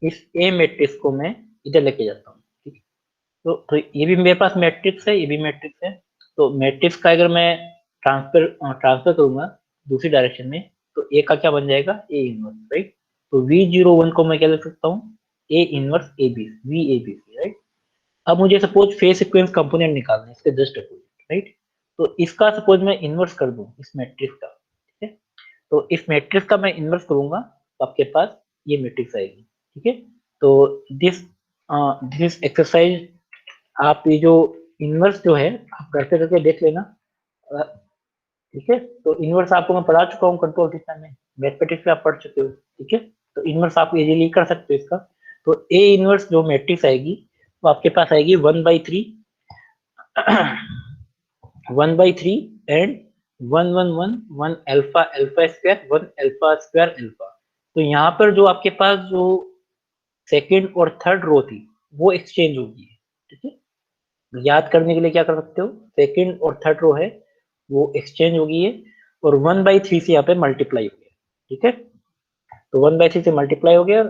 इस ए मैट्रिक्स को मैं इधर लेके जाता हूँ, ठीक है। तो ये भी मेरे पास मैट्रिक्स है, ये भी मैट्रिक्स है। तो मैट्रिक्स का अगर मैं ट्रांसफर करूंगा दूसरी डायरेक्शन में, तो ए का क्या बन जाएगा, ए इनवर्स, राइट। तो वी जीरो वन को मैं क्या लिख सकता हूँ, A inverse A B V A B C, right. अब मुझे सपोज फेज सीक्वेंस कंपोनेंट निकालना है इसके जस्ट अपोजिट, राइट। तो इसका सपोज मैं इनवर्स कर दूं इस मैट्रिक्स का, ठीक है। तो इस मैट्रिक्स का मैं इनवर्स करूंगा तो आपके पास ये मैट्रिक्स आएगी, ठीक है। तो दिस दिस एक्सरसाइज, आप ये जो इनवर्स जो है आप करते करके देख लेना, अ, ठीक है। तो इनवर्स आपको मैं पढ़ा चुका हूँ कंट्रोल थीटा में, मैथमेटिक्स में आप पढ़ चुके हो, ठीक है। तो इनवर्स आप इजीली कर सकते हो इसका। तो ए इनवर्स जो मैट्रिक्स आएगी वो आपके पास आएगी 1/3 1/3 and 1 1 1 1 alpha alpha square 1 alpha square alpha. तो यहाँ पर जो आपके पास जो सेकंड और थर्ड रो थी वो एक्सचेंज होगी, ठीक है। याद करने के लिए क्या कर सकते हो, सेकंड और थर्ड रो है वो एक्सचेंज होगी है, और 1/3 से यहाँ पे मल्टीप्लाई हो गया, ठीक है। तो 1/3 से मल्टीप्लाई हो गया,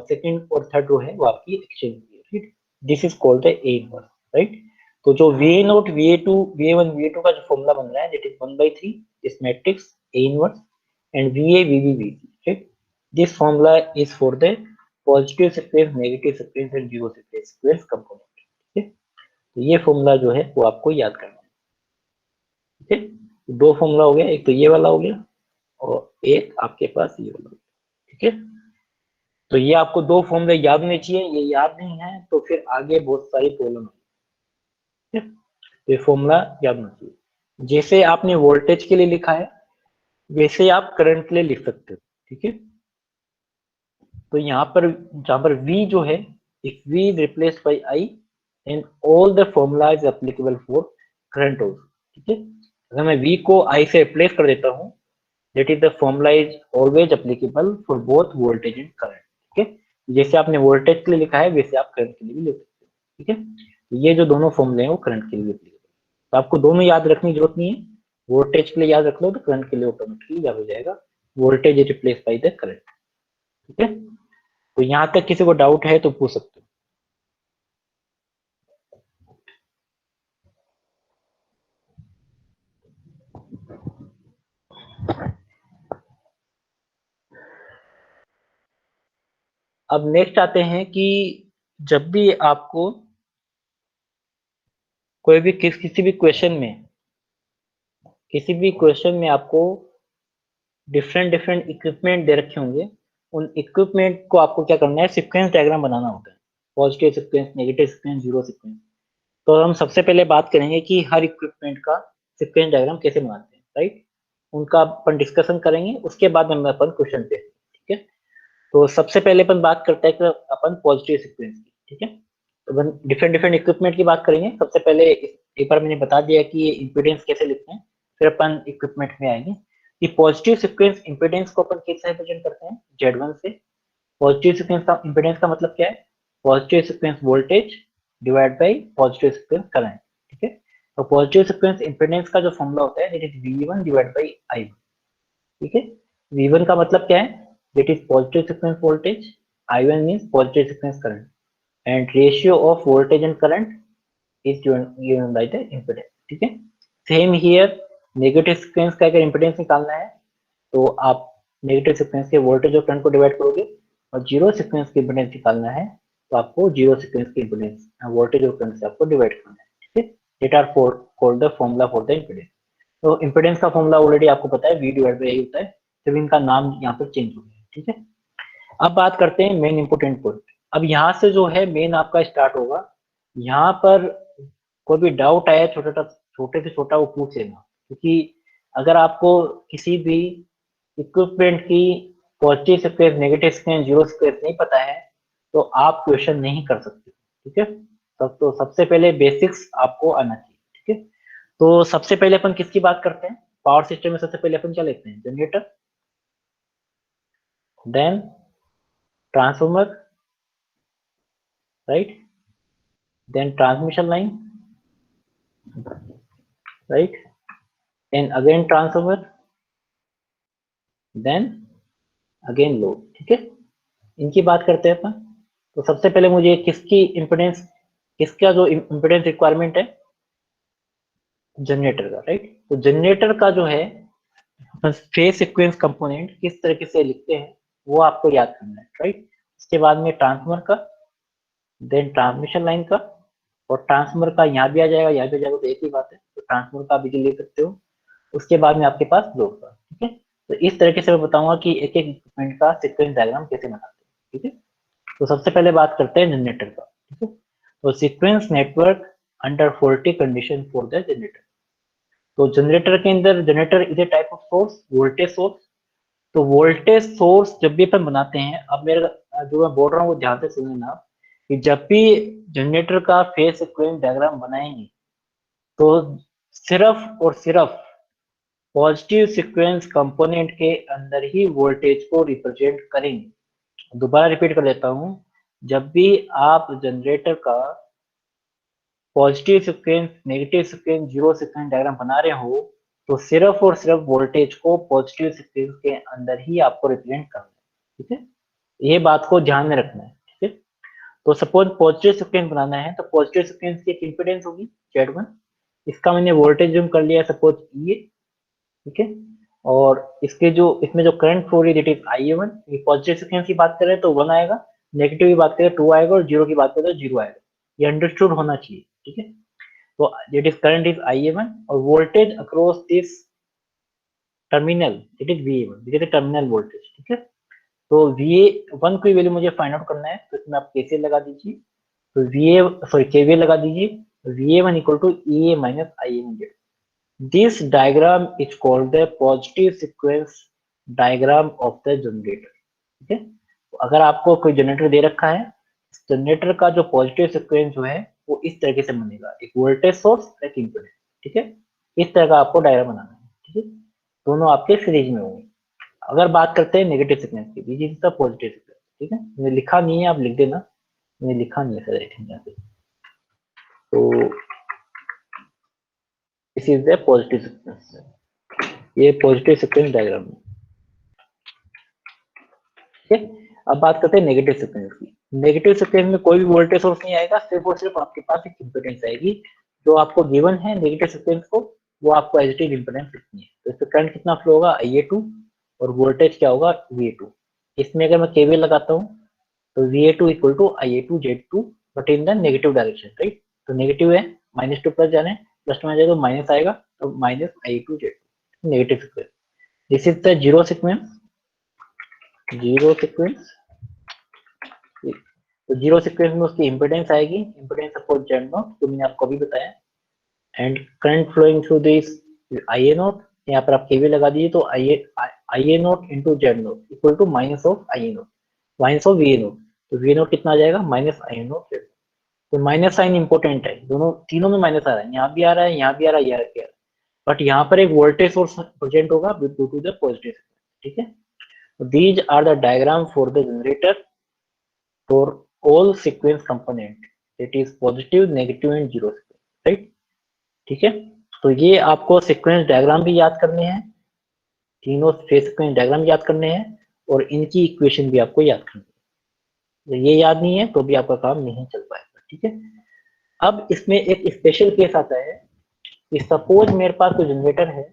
सेकंड और थर्ड रो है वो आपकी एक्सचेंज होगी, ठीक। This is called the A inverse, right. तो जो V A naught V A two V A one V A two का जो फॉर्मूला बन रहा है दैट इज 1/3 इस matrix A inverse and V A V B V C, ठीक। This formula is for the positive sequence negative sequence and zero sequence component, ठीक है। तो ये फॉर्मूला जो है वो आपको याद करना है, ठीक है। दो फॉर्मूला हो गया, एक तो ये वाला हो गया और एक आपके पास ये वाला हो गया, ठीक है। तो ये आपको दो फॉर्मूले याद होने चाहिए, ये याद नहीं है तो फिर आगे बहुत सारी प्रॉब्लम है। ये फॉर्मूला याद होना चाहिए। जैसे आपने वोल्टेज के लिए लिखा है वैसे आप करंट के लिए लिख सकते हो, ठीक है। तो यहाँ पर जहां पर V जो है, if V replace by I and all the formula is applicable for current also, ठीक है। अगर मैं V को I से रिप्लेस कर देता हूँ, that is the formula is always applicable for both voltage and current, ठीक है। जैसे आपने वोल्टेज के लिए लिखा है वैसे आप करंट के लिए भी लिख सकते हो, ठीक है। ये जो दोनों फॉर्मूले हैं वो करंट के लिए भी एप्लीकेबल, तो आपको दोनों याद रखने की जरूरत नहीं है। वोल्टेज के लिए याद रख लो तो करंट के लिए ऑटोमेटिकली याद हो जाएगा, voltage is replace by the current, ठीक है। तो यहाँ तक किसी को डाउट है तो पूछ सकते हो। अब नेक्स्ट आते हैं कि जब भी आपको कोई भी किसी भी क्वेश्चन में आपको डिफरेंट इक्विपमेंट दे रखे होंगे, उन इक्विपमेंट को आपको क्या करना है, सीक्वेंस डायग्राम बनाना होता है। Positive sequence, negative sequence, zero sequence. तो हम सबसे पहले बात करेंगे कि हर इक्विपमेंट का सीक्वेंस डायग्राम कैसे बनाते हैं, राइट। उनका अपन डिस्कशन करेंगे, उसके बाद में अपन क्वेश्चन पे, ठीक है। तो सबसे पहले अपन बात करते हैं कि अपन पॉजिटिव सीक्वेंस की, ठीक है। तो अपन डिफरेंट इक्विपमेंट की बात करेंगे। सबसे पहले एक बार मैंने बता दिया कि ये इम्पीडेंस कैसे लिखते हैं, फिर अपन इक्विपमेंट में आएंगे कि पॉजिटिव सीक्वेंस इम्पीडेंस को अपन कैसे रिप्रेजेंट करते हैं, Z1 से। पॉजिटिव सीक्वेंस का इम्पीडेंस का मतलब क्या है, positive sequence voltage divide by positive sequence current, ठीक है। तो पॉजिटिव सीक्वेंस इम्पीडेंस का जो फॉर्मूला होता है, it is V1 divide by I1, ठीक है। V1 का मतलब क्या है, that is positive sequence voltage, I1 means positive sequence current, and ratio of voltage and current is given by the impedance, ठीक है। सेम हियर, नेगेटिव सीक्वेंस का अगर इम्पीडेंस निकालना है तो आप नेगेटिव सीक्वेंस के वोल्टेज और करंट को डिवाइड करोगे, और जीरो सीक्वेंस की इम्पीडेंस निकालना है तो आपको जीरो सीक्वेंस की इम्पीडेंस वोल्टेज और करंट से आपको डिवाइड करना है, ठीक है। That are called the formula for the impedance. तो इम्पीडेंस का फॉर्मूला ऑलरेडी आपको पता है, V डिवाइड बाई आई होता है, सिर्फ इनका नाम यहाँ पर चेंज हो गया, ठीक है। अब बात करते हैं मेन इंपोर्टेंट पॉइंट। अब यहाँ से जो है मेन आपका स्टार्ट होगा। यहाँ पर कोई भी डाउट आया छोटे से छोटा वो पूछ लेना, क्योंकि अगर आपको किसी भी इक्विपमेंट की positive sequence, negative sequence, zero sequence नहीं पता है तो आप क्वेश्चन नहीं कर सकते, ठीक है। तो सबसे पहले बेसिक्स आपको आना चाहिए, ठीक है। तो सबसे पहले अपन किसकी बात करते हैं, पावर सिस्टम में सबसे पहले अपन क्या लेते हैं, generator, then transformer, right, then transmission line, right, then again transformer, then again load, ठीक है। इनकी बात करते हैं अपन। तो सबसे पहले मुझे किसकी इम्पोर्टेंस, किसका जो इम्पोर्टेंस रिक्वायरमेंट है, जनरेटर का, राइट। तो जनरेटर का जो है फेज सीक्वेंस कंपोनेंट किस तरीके से लिखते हैं वो आपको याद करना है, राइट। उसके बाद में ट्रांसफार्मर का, देन ट्रांसमिशन लाइन का, और ट्रांसफार्मर का यहाँ भी आ जाएगा, यहाँ भी आ जाएगा, तो एक ही बात है, तो ट्रांसफार्मर का भी ले सकते हो। उसके बाद में आपके पास लोड का, ठीक है। तो इस तरीके से मैं बताऊंगा कि एक एक इक्विपमेंट का सीक्वेंस डायग्राम कैसे बनाते हैं, ठीक है। तो सबसे पहले बात करते हैं जनरेटर का, ठीक है। तो sequence network under faulty condition for the generator. तो जनरेटर के अंदर, generator is a type of source, voltage source. तो वोल्टेज सोर्स जब भी अपन बनाते हैं, अब मेरा जो मैं बोल रहा हूँ वो ध्यान से सुनना, कि जब भी जनरेटर का फेज सीक्वेंस डायग्राम बनाएंगे तो सिर्फ और सिर्फ पॉजिटिव सीक्वेंस कंपोनेंट के अंदर ही वोल्टेज को रिप्रेजेंट करेंगे। दोबारा रिपीट कर लेता हूं, जब भी आप जनरेटर का positive sequence, negative sequence, zero sequence diagram बना रहे हो तो सिर्फ और सिर्फ वोल्टेज को पॉजिटिव सीक्वेंस के अंदर ही आपको रिप्रेजेंट करना है, ठीक है। ये बात को ध्यान में रखना है, ठीक है। तो सपोज पॉजिटिव सीक्वेंस बनाना है तो पॉजिटिव सीक्वेंस की एक इंपीडेंस होगी Z1, इसका मैंने वोल्टेज जूम कर लिया सपोज ये, ठीक है। और इसके जो इसमें जो current flow rate is I1, ये पॉजिटिव सीक्वेंस की बात करें तो 1 आएगा, नेगेटिव की बात करें 2 आएगा, और जीरो की बात करें तो 0 आएगा। ये अंडरस्टूड होना चाहिए, ठीक है। तो that is current is I1, और voltage across this terminal it is V1, this is terminal voltage, ठीक है। तो VA1 की वैल्यू मुझे फाइंड आउट करना है, तो इसमें आप KCL लगा दीजिए, तो KVL लगा दीजिए, VA1 equal to EA minus IM। This diagram is called the positive sequence diagram of the generator. ठीक है, तो अगर आपको कोई जनरेटर दे रखा है, जनरेटर का जो पॉजिटिव सीक्वेंस जो है वो इस तरीके से बनेगा, एक वोल्टेज सोर्स एक इम्पीडेंस। ठीक है, इस तरह का आपको डायग्राम बनाना है। ठीक है, दोनों आपके सीरीज में होंगे। अगर बात करते हैं नेगेटिव सीक्वेंस की, this is the positive sequence. ठीक है, मैंने लिखा नहीं है, आप लिख देना, मैंने लिखा नहीं है सर यहाँ पे। तो this is the positive sequence, ये पॉजिटिव सीक्वेंस डायग्राम है। ठीक है, अब बात करते हैं नेगेटिव सीक्वेंस की। नेगेटिव सीक्वेंस में कोई भी वोल्टेज सोर्स नहीं आएगा, सिर्फ और सिर्फ आपके पास एक इंपेडेंस आएगी जो आपको गिवन है नेगेटिव सीक्वेंस को, वो आपको एज इट इज इंपेडेंस लिखनी है। तो इसमें करंट कितना फ्लो होगा, IA2, और वोल्टेज क्या होगा, VA2। इसमें अगर मैं KVL लगाता हूँ तो VA2 equal to IA2 Z2 but in the negative direction. Right, तो नेगेटिव है, -2 प्लस जाना है, प्लस में आ जाए तो माइनस आएगा, तो minus IA2 Z2 negative sequence. This is the zero sequence, zero sequence. तो जीरो सीक्वेंस में उसकी इंपेडेंस आएगी, इंपेडेंस सपोज Z0, जो मैंने आपको अभी बताया, and current flowing through this IA0। यहाँ पर आप KVL लगा दीजिए, तो IA0 into Z0 equal to minus of IA0 minus of VA0। तो VA0 कितना आ जाएगा, माइनस IA0। तो माइनस साइन इंपॉर्टेंट है, दोनों तीनों में माइनस आ रहा है, यहाँ भी आ रहा है, यहाँ भी आ रहा है, यहाँ भी आ रहा है, बट यहाँ पर एक वोल्टेज सोर्स प्रेजेंट होगा ड्यू टू द पॉजिटिव। ठीक है, these are the diagram for the generator for all sequence component, it is positive, negative and zero sequence, right? ठीक है, तो ये आपको सीक्वेंस डायग्राम भी याद करने हैं, तीनों फेज सीक्वेंस डायग्राम याद करने हैं, और इनकी इक्वेशन भी आपको याद करनी है। तो ये याद नहीं है तो भी आपका काम नहीं चल पाएगा। ठीक है, अब इसमें एक स्पेशल केस आता है कि सपोज मेरे पास कोई जनरेटर है,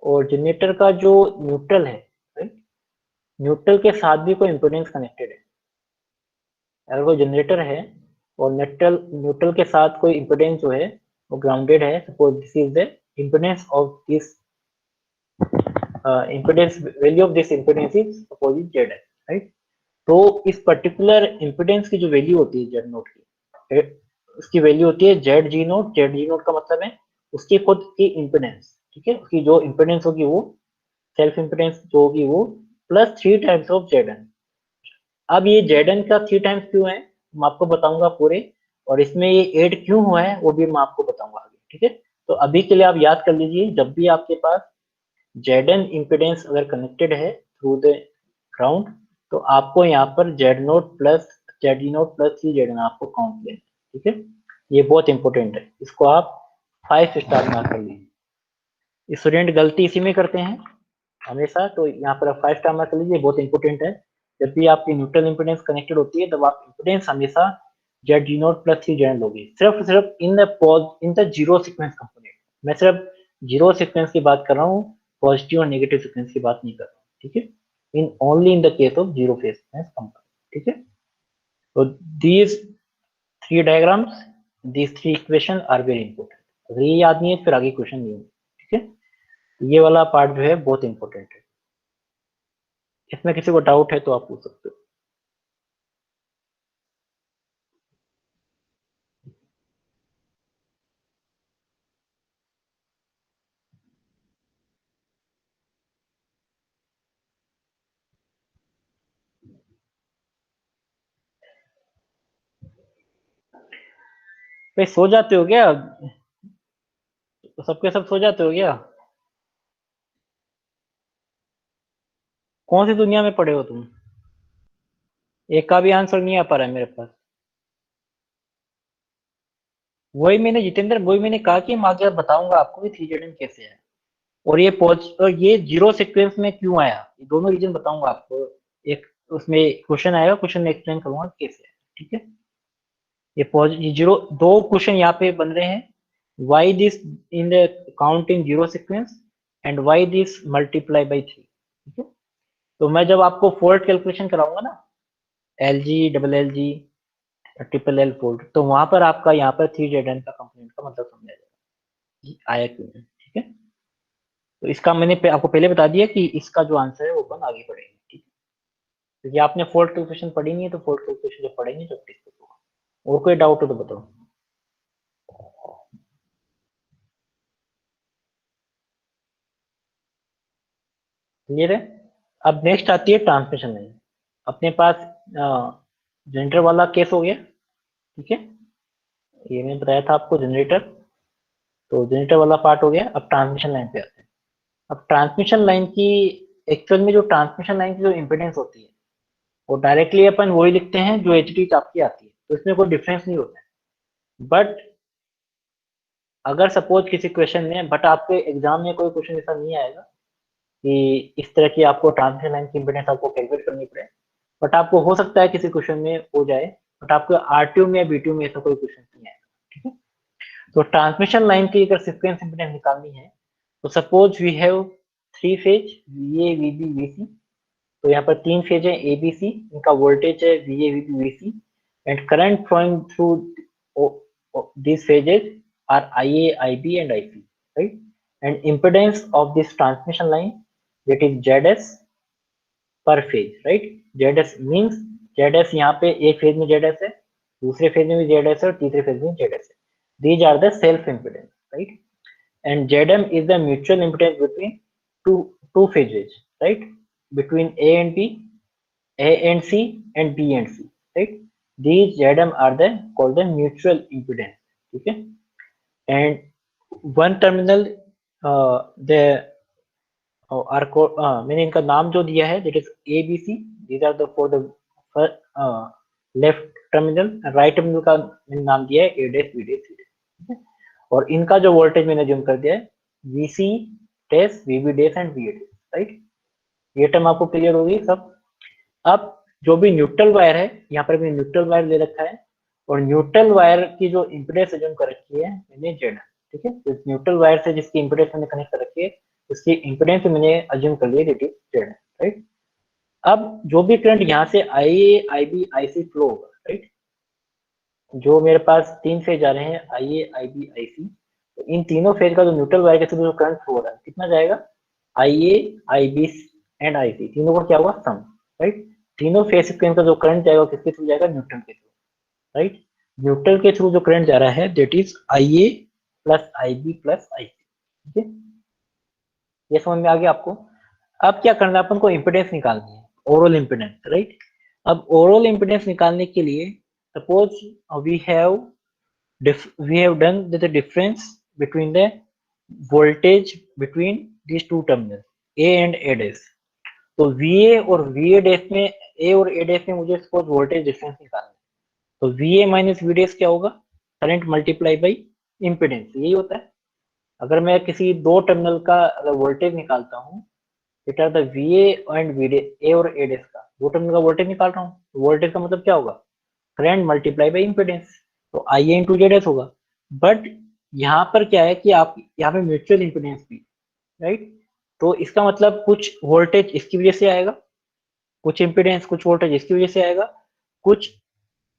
और जनरेटर का जो न्यूट्रल है, राइट, न्यूट्रल के साथ भी कोई इंपोर्टेंस कनेक्टेड है। अगर कोई जनरेटर है और न्यूट्रल न्यूट्रल के साथ कोई इंपोर्टेंस जो है वो ग्राउंडेड है, suppose this is the importance of this importance, value of this importance is suppose is Z है, राइट। तो इस पर्टिकुलर इंपोर्टेंस की जो वैल्यू होती है जेड नोट की, उसकी वैल्यू होती है जेड जी नोट। जेड जी नोट का मतलब है उसकी खुद की इंपोर्टेंस। ठीक है, उसकी जो इंपोर्टेंस होगी वो सेल्फ इंपोर्टेंस जो होगी वो plus 3 times of Z N. अब ये जेड का 3 टाइम्स क्यों है मैं आपको बताऊंगा पूरे, और इसमें ये ऐड क्यों हुआ है वो भी मैं आपको बताऊंगा आगे। ठीक है, तो अभी के लिए आप याद कर लीजिए, जब भी आपके पास जेड इम्पिडेंस अगर कनेक्टेड है थ्रू द ग्राउंड, तो आपको यहाँ पर Z naught plus Z naught plus C Z आपको काउंट लेना। ठीक है, ये बहुत इंपॉर्टेंट है, इसको आप 5 स्टार मार्क कर लीजिए। स्टूडेंट गलती इसी में करते हैं हमेशा, तो यहाँ पर आप 5 स्टार मार्क कर लीजिए, बहुत इंपॉर्टेंट है। जब भी आपकी न्यूट्रल इंपोर्टेंस कनेक्टेड होती है तब आप इंपोर्टेंस हमेशा जेड जी नोट प्लस सी जेड लोगे, सिर्फ in the zero sequence component. मैं सिर्फ जीरो सीक्वेंस की बात कर रहा हूँ, पॉजिटिव और नेगेटिव सीक्वेंस की बात नहीं कर रहा हूँ। ठीक है, in only in the case of zero phase sequence component. ठीक है, तो these 3 diagrams, these 3 equation are very important. अगर ये याद नहीं है फिर आगे क्वेश्चन नहीं होंगे। ठीक है, ये वाला पार्ट जो है बहुत इंपॉर्टेंट है, इसमें किसी को डाउट है तो आप पूछ सकते हो। भाई सो जाते हो क्या, सबके सब सो जाते हो क्या, कौन सी दुनिया में पड़े हो तुम, एक का भी आंसर नहीं आ पा रहा है मेरे पास। वही मैंने जितेंद्र, वही मैंने कहा कि मैं आगे बताऊंगा आपको कि 3 कैसे है, और और ये जीरो सीक्वेंस में क्यों आया, ये दोनों रीजन बताऊंगा आपको। एक उसमें क्वेश्चन आएगा, क्वेश्चन में एक्सप्लेन करूंगा कैसे है। ठीक है, ये जीरो, दो क्वेश्चन यहाँ पे बन रहे हैं, why this in the count in zero sequence and why this multiply by 3। ठीक है, तो मैं जब आपको फोल्ड कैलकुलेशन कराऊंगा ना, L G double L G triple L fold, तो वहां पर आपका यहाँ पर 3 का कंपोनेंट का मतलब समझा जाएगा कि आया क्यों है। ठीक है, तो इसका मैंने आपको पहले बता दिया कि इसका जो आंसर है वो अपन आगे बढ़ेंगे। ठीक है, क्योंकि आपने फॉल्ट कैलकुलेशन पढ़ी नहीं है, तो फॉल्ट कैलकुलेशन जब पढ़ेंगे तब डिस्कस होगा। और कोई डाउट हो तो बताओ। क्लियर है। अब नेक्स्ट आती है ट्रांसमिशन लाइन। अपने पास जनरेटर वाला केस हो गया, ठीक है, ये मैंने बताया था आपको जनरेटर, तो जनरेटर वाला पार्ट हो गया। अब ट्रांसमिशन लाइन पे आते हैं। अब ट्रांसमिशन लाइन की एक्चुअल में जो ट्रांसमिशन लाइन की जो इम्पिडेंस होती है वो डायरेक्टली अपन वही लिखते हैं जो एच डी आपकी आती है, तो इसमें कोई डिफरेंस नहीं होता है। बट अगर सपोज किसी क्वेश्चन में, बट आपके एग्जाम में कोई क्वेश्चन ऐसा नहीं आएगा कि इस तरह की आपको ट्रांसमिशन लाइन की इम्पिडेंस आपको कैलकुलेट करनी पड़े, बट आपको हो सकता है किसी क्वेश्चन में हो जाए, बट आपको आरटीयू में या बीटीयू में ऐसा कोई क्वेश्चन नहीं आएगा, ठीक है। तो ट्रांसमिशन लाइन की अगर सीक्वेंस इम्पिडेंस निकालनी है, तो suppose we have three phase V A V B V C. तो यहाँ पर तीन फेज है ए बी सी, इनका वोल्टेज है V A V B V C, and current flowing through these phases are IA, IB and IC, right? And impedance of this transmission line, that is ZS per phase, right? ZS means ZS यहाँ पे एक phase में ZS है, दूसरे phase में भी ZS है और तीसरे फेज में ZS है. These are the self impedance, right? And Zm is the mutual impedance between two phases, right? Between A and B, A and C, and B and C, right? These Zm are the called the mutual impedance, ठीक है. And one terminal the मैंने इनका नाम जो दिया है, that is A B C. These are the for the left terminal, right terminal का मैंने नाम दिया है A dash B dash C dash, और इनका जो वोल्टेज मैंने जूम कर दिया है VC dash VB dash and VA dash, right. ये टर्म आपको क्लियर होगी सब. अब जो भी न्यूट्रल वायर है, यहाँ पर मैंने न्यूट्रल वायर ले रखा है, और न्यूट्रल वायर की जो इम्पीडेंस अज्यूम कर रखी है मैंने जेड, ठीक है. तो न्यूट्रल वायर से जिसकी इम्पीडेंस मैंने कनेक्ट कर रखी है उसकी इम्पीडेंस मैंने अज्यूम कर लिया दैट इज जेड, राइट. अब जो भी करंट यहाँ से आई ए आई बी आई सी फ्लो होगा, राइट, जो मेरे पास तीन फेज आ रहे हैं आई ए आई बी आई सी, तो इन तीनों फेज का जो न्यूट्रल वायर के थ्रू जो करंट फ्लो हो रहा है कितना जाएगा, आई ए आई बी एंड आई सी तीनों का क्या होगा सम, राइट. तीनों फेज सीक्वेंस का जो करंट जाएगा किसके थ्रू जाएगा, न्यूट्रल के थ्रू, राइट. न्यूट्रल के थ्रू जो करंट जा रहा है that is I A plus I B plus I C, ठीक है. ये समझ में आ गया आपको. अब क्या करना है, अपन को इम्पिडेंस निकालनी है, ओवरऑल इम्पिडेंस, राइट. अब ओवरऑल इम्पिडेंस निकालने के लिए suppose we have done the difference between the voltage between these two terminals A and A dash. तो VA और VA dash में, A और A dash में मुझे सपोज वोल्टेज डिफरेंस निकालना है, तो VA माइनस V dash क्या होगा, करंट मल्टीप्लाई बाई इम्पिडेंस, यही होता है. अगर मैं किसी दो टर्मिनल का अगर वोल्टेज निकालता हूँ, it are the VA and V dash, A और A dash का दो टर्मिनल का वोल्टेज निकाल रहा हूँ, वोल्टेज का मतलब क्या होगा, करंट मल्टीप्लाई बाई इम्पिडेंस, तो आई ए इंटू जेड एस होगा. बट यहाँ पर क्या है कि आप यहाँ पे म्यूचुअल इम्पिडेंस भी, राइट. तो इसका मतलब कुछ वोल्टेज इसकी वजह से आएगा, कुछ इम्पिडेंस कुछ वोल्टेज इसकी वजह से आएगा, कुछ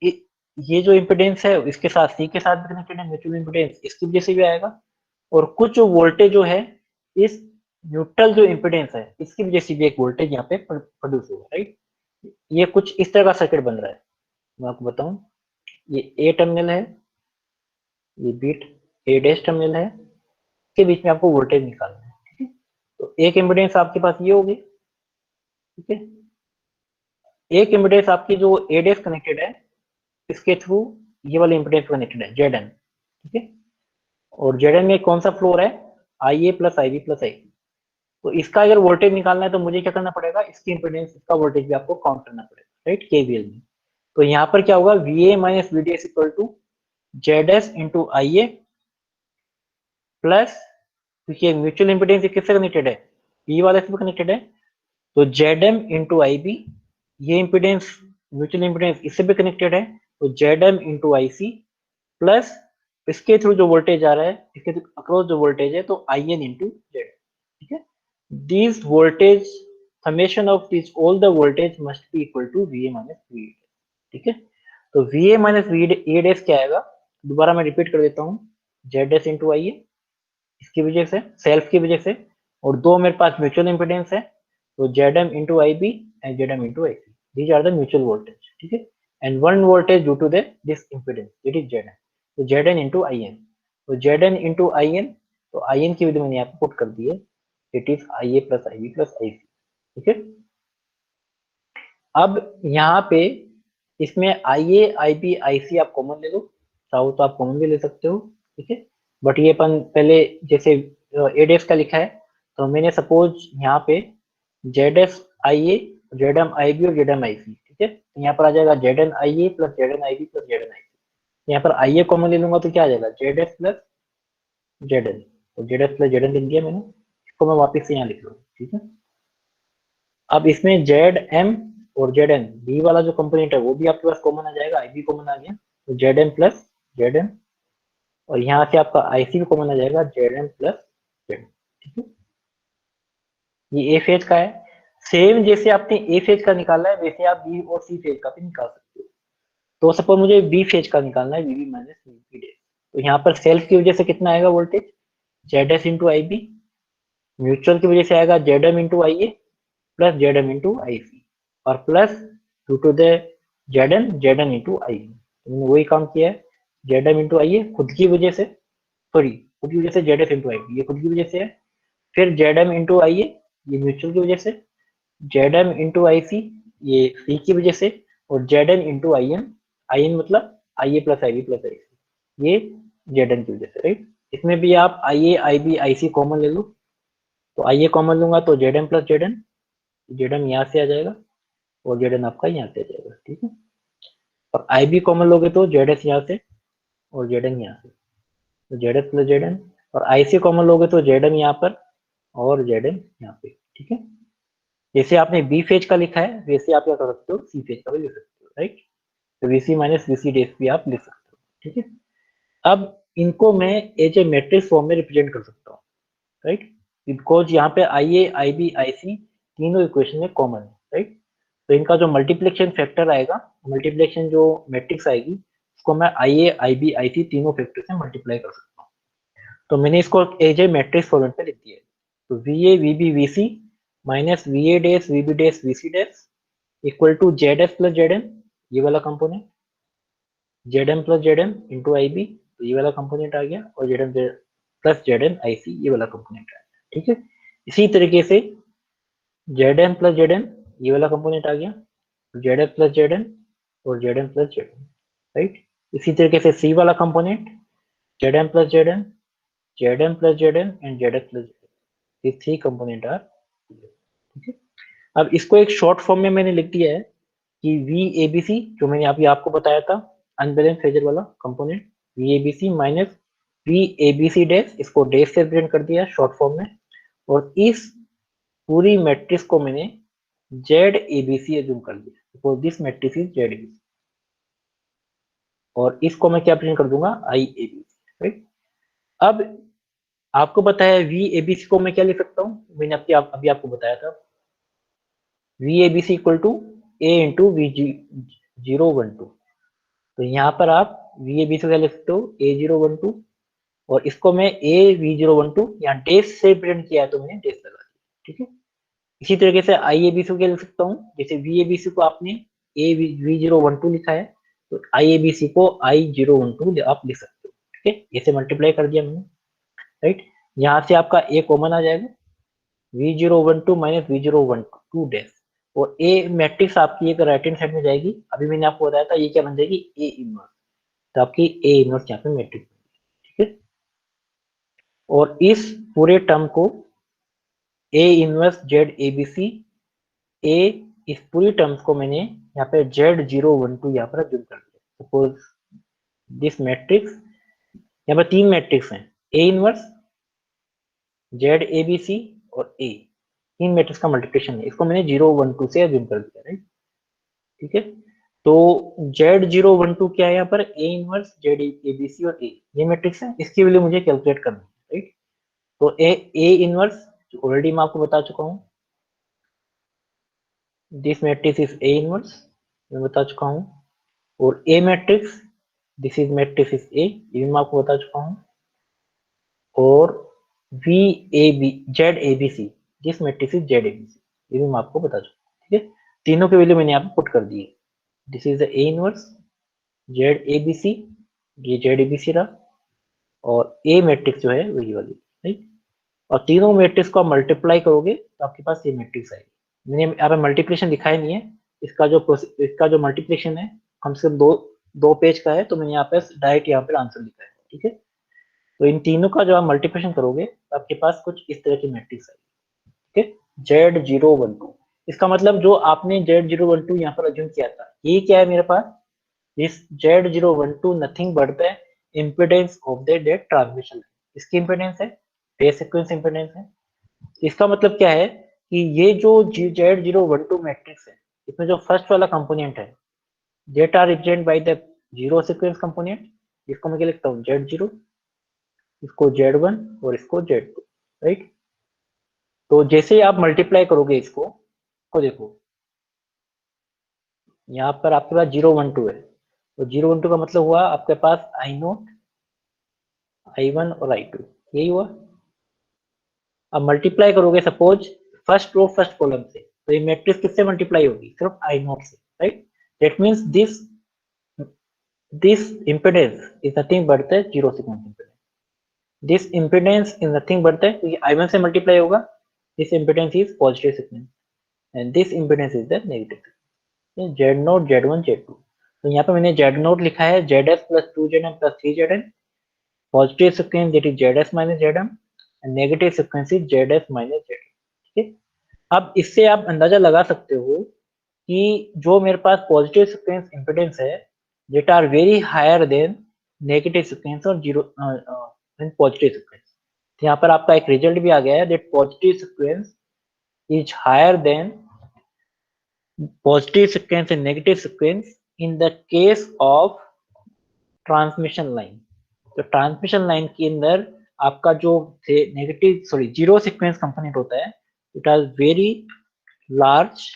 ये जो इम्पिडेंस है इसके साथ सी के साथ भी कनेक्टेड है, म्यूचुअल इम्पिडेंस इसकी वजह से भी आएगा, और कुछ जो वोल्टेज जो है इस न्यूट्रल जो इम्पिडेंस है इसकी वजह से भी एक वोल्टेज यहाँ पे प्रोड्यूस होगा, राइट. ये कुछ इस तरह का सर्किट बन रहा है. मैं आपको बताऊं, ये ए टर्मिनल है, ये बीट ए डैश टर्मिनल है, के बीच में आपको वोल्टेज निकालना है, ठीक है. तो एक इम्पिडेंस आपके पास ये होगी, ठीक है. एक इम्पिडेंस आपकी जो ए डैश कनेक्टेड है इसके थ्रू ये वाला इम्पिडेंस कनेक्टेड है जेड एन, ठीक है. और जेड एन में कौन सा फ्लो है, आई A plus I B plus आई. तो इसका अगर वोल्टेज निकालना है तो मुझे क्या करना पड़ेगा, इसकी इम्पिडेंस इसका वोल्टेज भी आपको काउंट करना पड़ेगा, राइट, केवीएल में. तो यहाँ पर क्या होगा, V A minus V D S equal to Z S into I A plus, क्योंकि म्यूचुअल इम्पिडेंस किससे कनेक्टेड है, पी वाले से कनेक्टेड है, तो Z M into I B, ये इम्पिडेंस म्यूचुअल इम्पिडेंस इससे भी कनेक्टेड है, तो Z M into I C plus इसके थ्रू जो वोल्टेज आ रहा है इसके अक्रॉस जो वोल्टेज है तो आई एन इंटू जेड, ठीक है. This voltage summation of this all the voltage must be equal to V A minus V, ठीक है. तो V A minus V A dash क्या आएगा, दोबारा मैं रिपीट कर देता हूँ, Z dash into I A इसकी वजह से, सेल्फ की वजह से, और दो मेरे पास म्यूचुअल इंपिडेंस है, तो Z M into I B and Z M into I C. these are the mutual voltage, ठीक है, and one voltage due to the this impedance, it is Zn, तो Zn into In, तो Zn into In, तो In की value मैंने यहाँ पे put कर दी है, it is Ia plus Ib plus Ic, ठीक है। अब यहाँ पे इसमें Ia Ib Ic आप कॉमन ले लो, चाहो तो आप कॉमन भी ले सकते हो, ठीक है, बट ये अपन पहले जैसे ए डैश का लिखा है, तो मैंने सपोज यहाँ पे Z S I A, Z M I B और जेड एम आई सी, ठीक है, तो यहाँ पर आ जाएगा Z N I A plus Z N I B plus Z N I C, यहाँ पर आई ए कॉमन ले लूंगा तो क्या आ जाएगा, Z S plus Z N, तो Z S plus Z N लिख दिया मैंने, इसको मैं वापस से यहाँ लिख लूँ, ठीक है। अब इसमें जेड एम और जेड एन बी वाला जो कंपोनेंट है वो भी आपके पास कॉमन आ जाएगा, आई बी कॉमन आ गया, तो Z N plus Z N, और यहाँ से आपका आई सी भी कॉमन आ जाएगा, जेड एन प्लस जेड, ठीक है। ये ए फेज का है, सेम जैसे आपने ए फेज का निकाला है वैसे आप बी और सी फेज का भी निकाल सकते हो। तो सपोज मुझे बी फेज का निकालना है, वीबी माइनस वीबी डैश, तो यहाँ पर सेल्फ की वजह से कितना आएगा voltage, Z S into I B, mutual की वजह से आएगा Z M into I A plus Z M into I C, और plus to to the Z N into I, मैंने वही काम किया है, Z M into I A खुद की वजह से, सॉरी खुद की वजह से Z S into I B, ये खुद की वजह से है, फिर जेड एम इंटू आई ए ये म्यूचुअल की वजह से, Z M into I C ये सी की वजह से, और Z N into I N मतलब I A plus I B plus I C, ये जेड एन की वजह से, राइट। इसमें भी आप आई ए आई बी आई सी कॉमन ले लो, तो आई ए कॉमन लूंगा तो Z M plus Z M यहाँ से आ जाएगा, और जेड एन आपका यहाँ से आ जाएगा, ठीक है। और आई बी कॉमन लोगे तो जेड एस यहाँ से और जेड एन यहाँ से, तो Z S plus Z N, और आई सी कॉमन लोगे तो जेड एम यहाँ पर और जेड एन यहाँ पे, ठीक है। जैसे आपने बी फेज का लिखा है वैसे आप क्या कर सकते हो, सी फेज का भी लिख सकते हो, राइट। तो वीसी माइनस वीसी डैश भी आप लिख सकते हो, ठीक है। अब इनको मैं एज ए मैट्रिक्स फॉर्म में रिप्रेजेंट कर सकता हूँ, राइट, बिकॉज यहाँ पे आई ए आई बी आई सी तीनों इक्वेशन में कॉमन है, राइट। तो इनका जो मल्टीप्लिकेशन फैक्टर आएगा, मल्टीप्लिकेशन जो मैट्रिक्स आएगी उसको मैं आई ए आई बी आई सी तीनों फैक्टर से मल्टीप्लाई कर सकता हूँ, तो मैंने इसको एज ए मैट्रिक्स फॉर्मेट में लिख दिया है। तो V A V B V C minus V A dash V B dash V C dash equal to Z S plus Z N, ये वाला component, Z M plus Z N into I B, तो ये वाला component आ गया, और Z M plus Z N I C ये वाला कंपोनेंट आ गया, ठीक है। इसी तरीके से Z M plus Z N ये वाला कंपोनेंट आ गया, Z F plus Z N और Z M plus Z N, right. इसी तरीके से सी वाला component Z M plus Z N, Z M plus Z N and Z F plus Z N, ये थ्री कंपोनेंट आर, ठीक है। अब इसको एक शॉर्ट फॉर्म में मैंने लिख दिया है कि वी ए बी सी, जो मैंने अभी आपको बताया था अनबैलेंस फेजर वाला component, V A B C minus V A B C dash, इसको डैश से रिप्रेजेंट कर दिया शॉर्ट फॉर्म में, और इस पूरी मैट्रिक्स को मैंने Z A B C assume कर दिया, suppose this matrix is Z A B C, और इसको मैं क्या प्रेजेंट कर दूंगा, आई ए बी सी, राइट। अब आपको पता है वी ए बी सी को मैं क्या लिख सकता हूँ, मैंने अभी आपको बताया था, V A B C equal to A into V zero one two, तो यहाँ पर आप वी ए बी सी क्या लिख सकते हो, ए जीरो वन टू, और इसको मैं A V zero one to यहाँ डेस से प्रिंट किया है तो मैंने डेस लगा दिया, ठीक है। इसी तरीके से आई ए बी सी क्या लिख सकता हूँ, जैसे वी ए बी सी को आपने A V zero one to लिखा है, तो आई ए बी सी को आई जीरो वन टू आप लिख सकते हो, ठीक है। ऐसे मल्टीप्लाई कर दिया मैंने, राइट। यहाँ से आपका ए कॉमन आ जाएगा, we zero one to minus we zero one to dash, और ए मैट्रिक्स आपकी एक राइट हैंड साइड में जाएगी, अभी मैंने आपको बताया था ये क्या बन जाएगी, ए इनवर्स, तो आपकी ए इनवर्स यहाँ पे मैट्रिक्स, ठीक है। और इस पूरे टर्म को A inverse Z A B C, ए इस पूरी टर्म्स को मैंने यहाँ पे जेड जीरो वन टू यहाँ पर अज्यूम कर दिया, सपोज दिस मैट्रिक्स, यहाँ पर तीन मैट्रिक्स हैं, A inverse Z A B C और ए, तीन मैट्रिक्स का मल्टीप्लिकेशन है, इसको मैंने जीरो वन टू से अज्यूम कर दिया, राइट, ठीक है। तो जेड जीरो वन टू क्या है, यहाँ पर A inverse Z A B C और ए, ये मैट्रिक्स है, इसकी वैल्यू मुझे कैलकुलेट करनी है, राइट। तो ए इनवर्स ऑलरेडी मैं आपको बता चुका हूँ, this matrix is A inverse, मैं बता चुका हूँ, और A matrix this is matrix is A, ये भी मैं आपको बता चुका हूँ, और V A B Z A B C this matrix is Z A B C, ये भी मैं आपको बता चुका हूँ, ठीक है। तीनों की वैल्यू मैंने यहाँ पे पुट कर दी है। This is the A inverse Z A B C, ये जेड ए बी सी रहा, और ए मैट्रिक्स जो है वही वाली, राइट। और तीनों मैट्रिक्स को आप मल्टीप्लाई करोगे तो आपके पास ये मैट्रिक्स आएगी। मैंने यहाँ पे मल्टीप्लिकेशन दिखाया नहीं है, इसका जो मल्टीप्लिकेशन है कम से कम दो पेज का है, तो मैंने यहाँ पे डायरेक्ट यहाँ पे आंसर लिखा है, ठीक है। तो इन तीनों का जब आप मल्टीप्लिकेशन करोगे तो आपके पास कुछ इस तरह की मैट्रिक्स आएगी, ठीक है। Z012, इसका मतलब जो आपने Z012 यहाँ पर अज्यूम किया था, ये क्या है मेरे पास, this Z012 nothing but the impedance of the date transmission. इसकी इम्पिडेंस है, फेज सीक्वेंस इम्पिडेंस है। इसका मतलब क्या है कि ये जो Z012 मैट्रिक्स है, इसमें जो फर्स्ट वाला कंपोनेंट है, that are represent by the zero sequence component, इसको मैं क्या लिखता हूँ Z0, इसको Z1 और इसको Z2, राइट। तो जैसे ही आप मल्टीप्लाई करोगे इसको, तो देखो यहाँ पर आपके पास 012 है, तो 012 का मतलब हुआ आपके पास I0, I1 और I2, यही हुआ। अब मल्टीप्लाई करोगे suppose first row first column से, तो ये मैट्रिक्स किससे मल्टीप्लाई होगी, सिर्फ I0 से, right. That means this impedance is nothing but the zero sequence impedance. This impedance is nothing but the, क्योंकि I1 से मल्टीप्लाई होगा, this impedance is positive sequence and this impedance is the negative sequence. Z0, Z1, Z2, तो यहाँ पे मैंने Z0 लिखा है ZS plus 2ZM plus 3ZN, positive sequence that is ZS minus ZM and negative sequence is ZS minus ZM, ठीक है। अब इससे आप अंदाजा लगा सकते हो कि जो मेरे पास पॉजिटिव सीक्वेंस इम्पिडेंस है that are very higher than negative sequence और जीरो पॉजिटिव सीक्वेंस, तो यहाँ पर आपका एक रिजल्ट भी आ गया है that positive sequence is higher than positive sequence and negative sequence in the case of transmission line. तो ट्रांसमिशन लाइन के अंदर आपका जो जीरो सीक्वेंस कंपोनेंट होता है, it has very large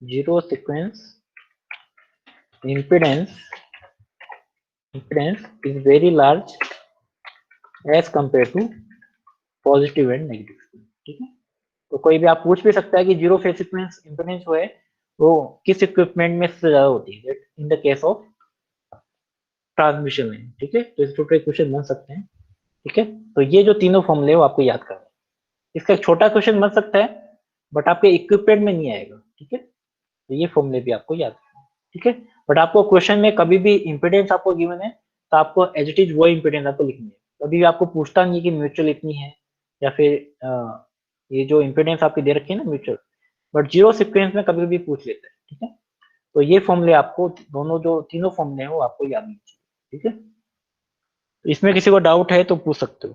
zero sequence impedance is very large as compared to positive and negative, ठीक है। तो कोई भी आप पूछ भी सकता है कि जीरो फेज सीक्वेंस इम्पिडेंस जो है वो किस इक्विपमेंट में सबसे ज्यादा होती है इन the case of transmission line, ठीक है। तो इस छोटे क्वेश्चन बन सकते हैं, ठीक है। तो ये जो तीनों फॉर्मूले वो आपको याद करना है। इसका एक छोटा क्वेश्चन बन सकता है बट आपके इक्विपमेंट में नहीं आएगा, ठीक है। तो ये फॉर्मूले भी आपको याद करना है, ठीक है। बट आपको क्वेश्चन में कभी भी इम्पिडेंस आपको गिवन है तो आपको एज इट इज वो इम्पिडेंस आपको लिखनी है। कभी भी आपको पूछता नहीं कि म्यूचुअल इतनी है या फिर ये जो इम्पिडेंस आपकी दे रखी है ना म्यूचुअल, बट जीरो सीक्वेंस में कभी भी पूछ लेते हैं, ठीक है। तो ये फॉर्मूले आपको दोनों जो तीनों फॉर्मूले हैं वो आपको याद नहीं चाहिए, ठीक है। इसमें किसी को डाउट है तो पूछ सकते हो।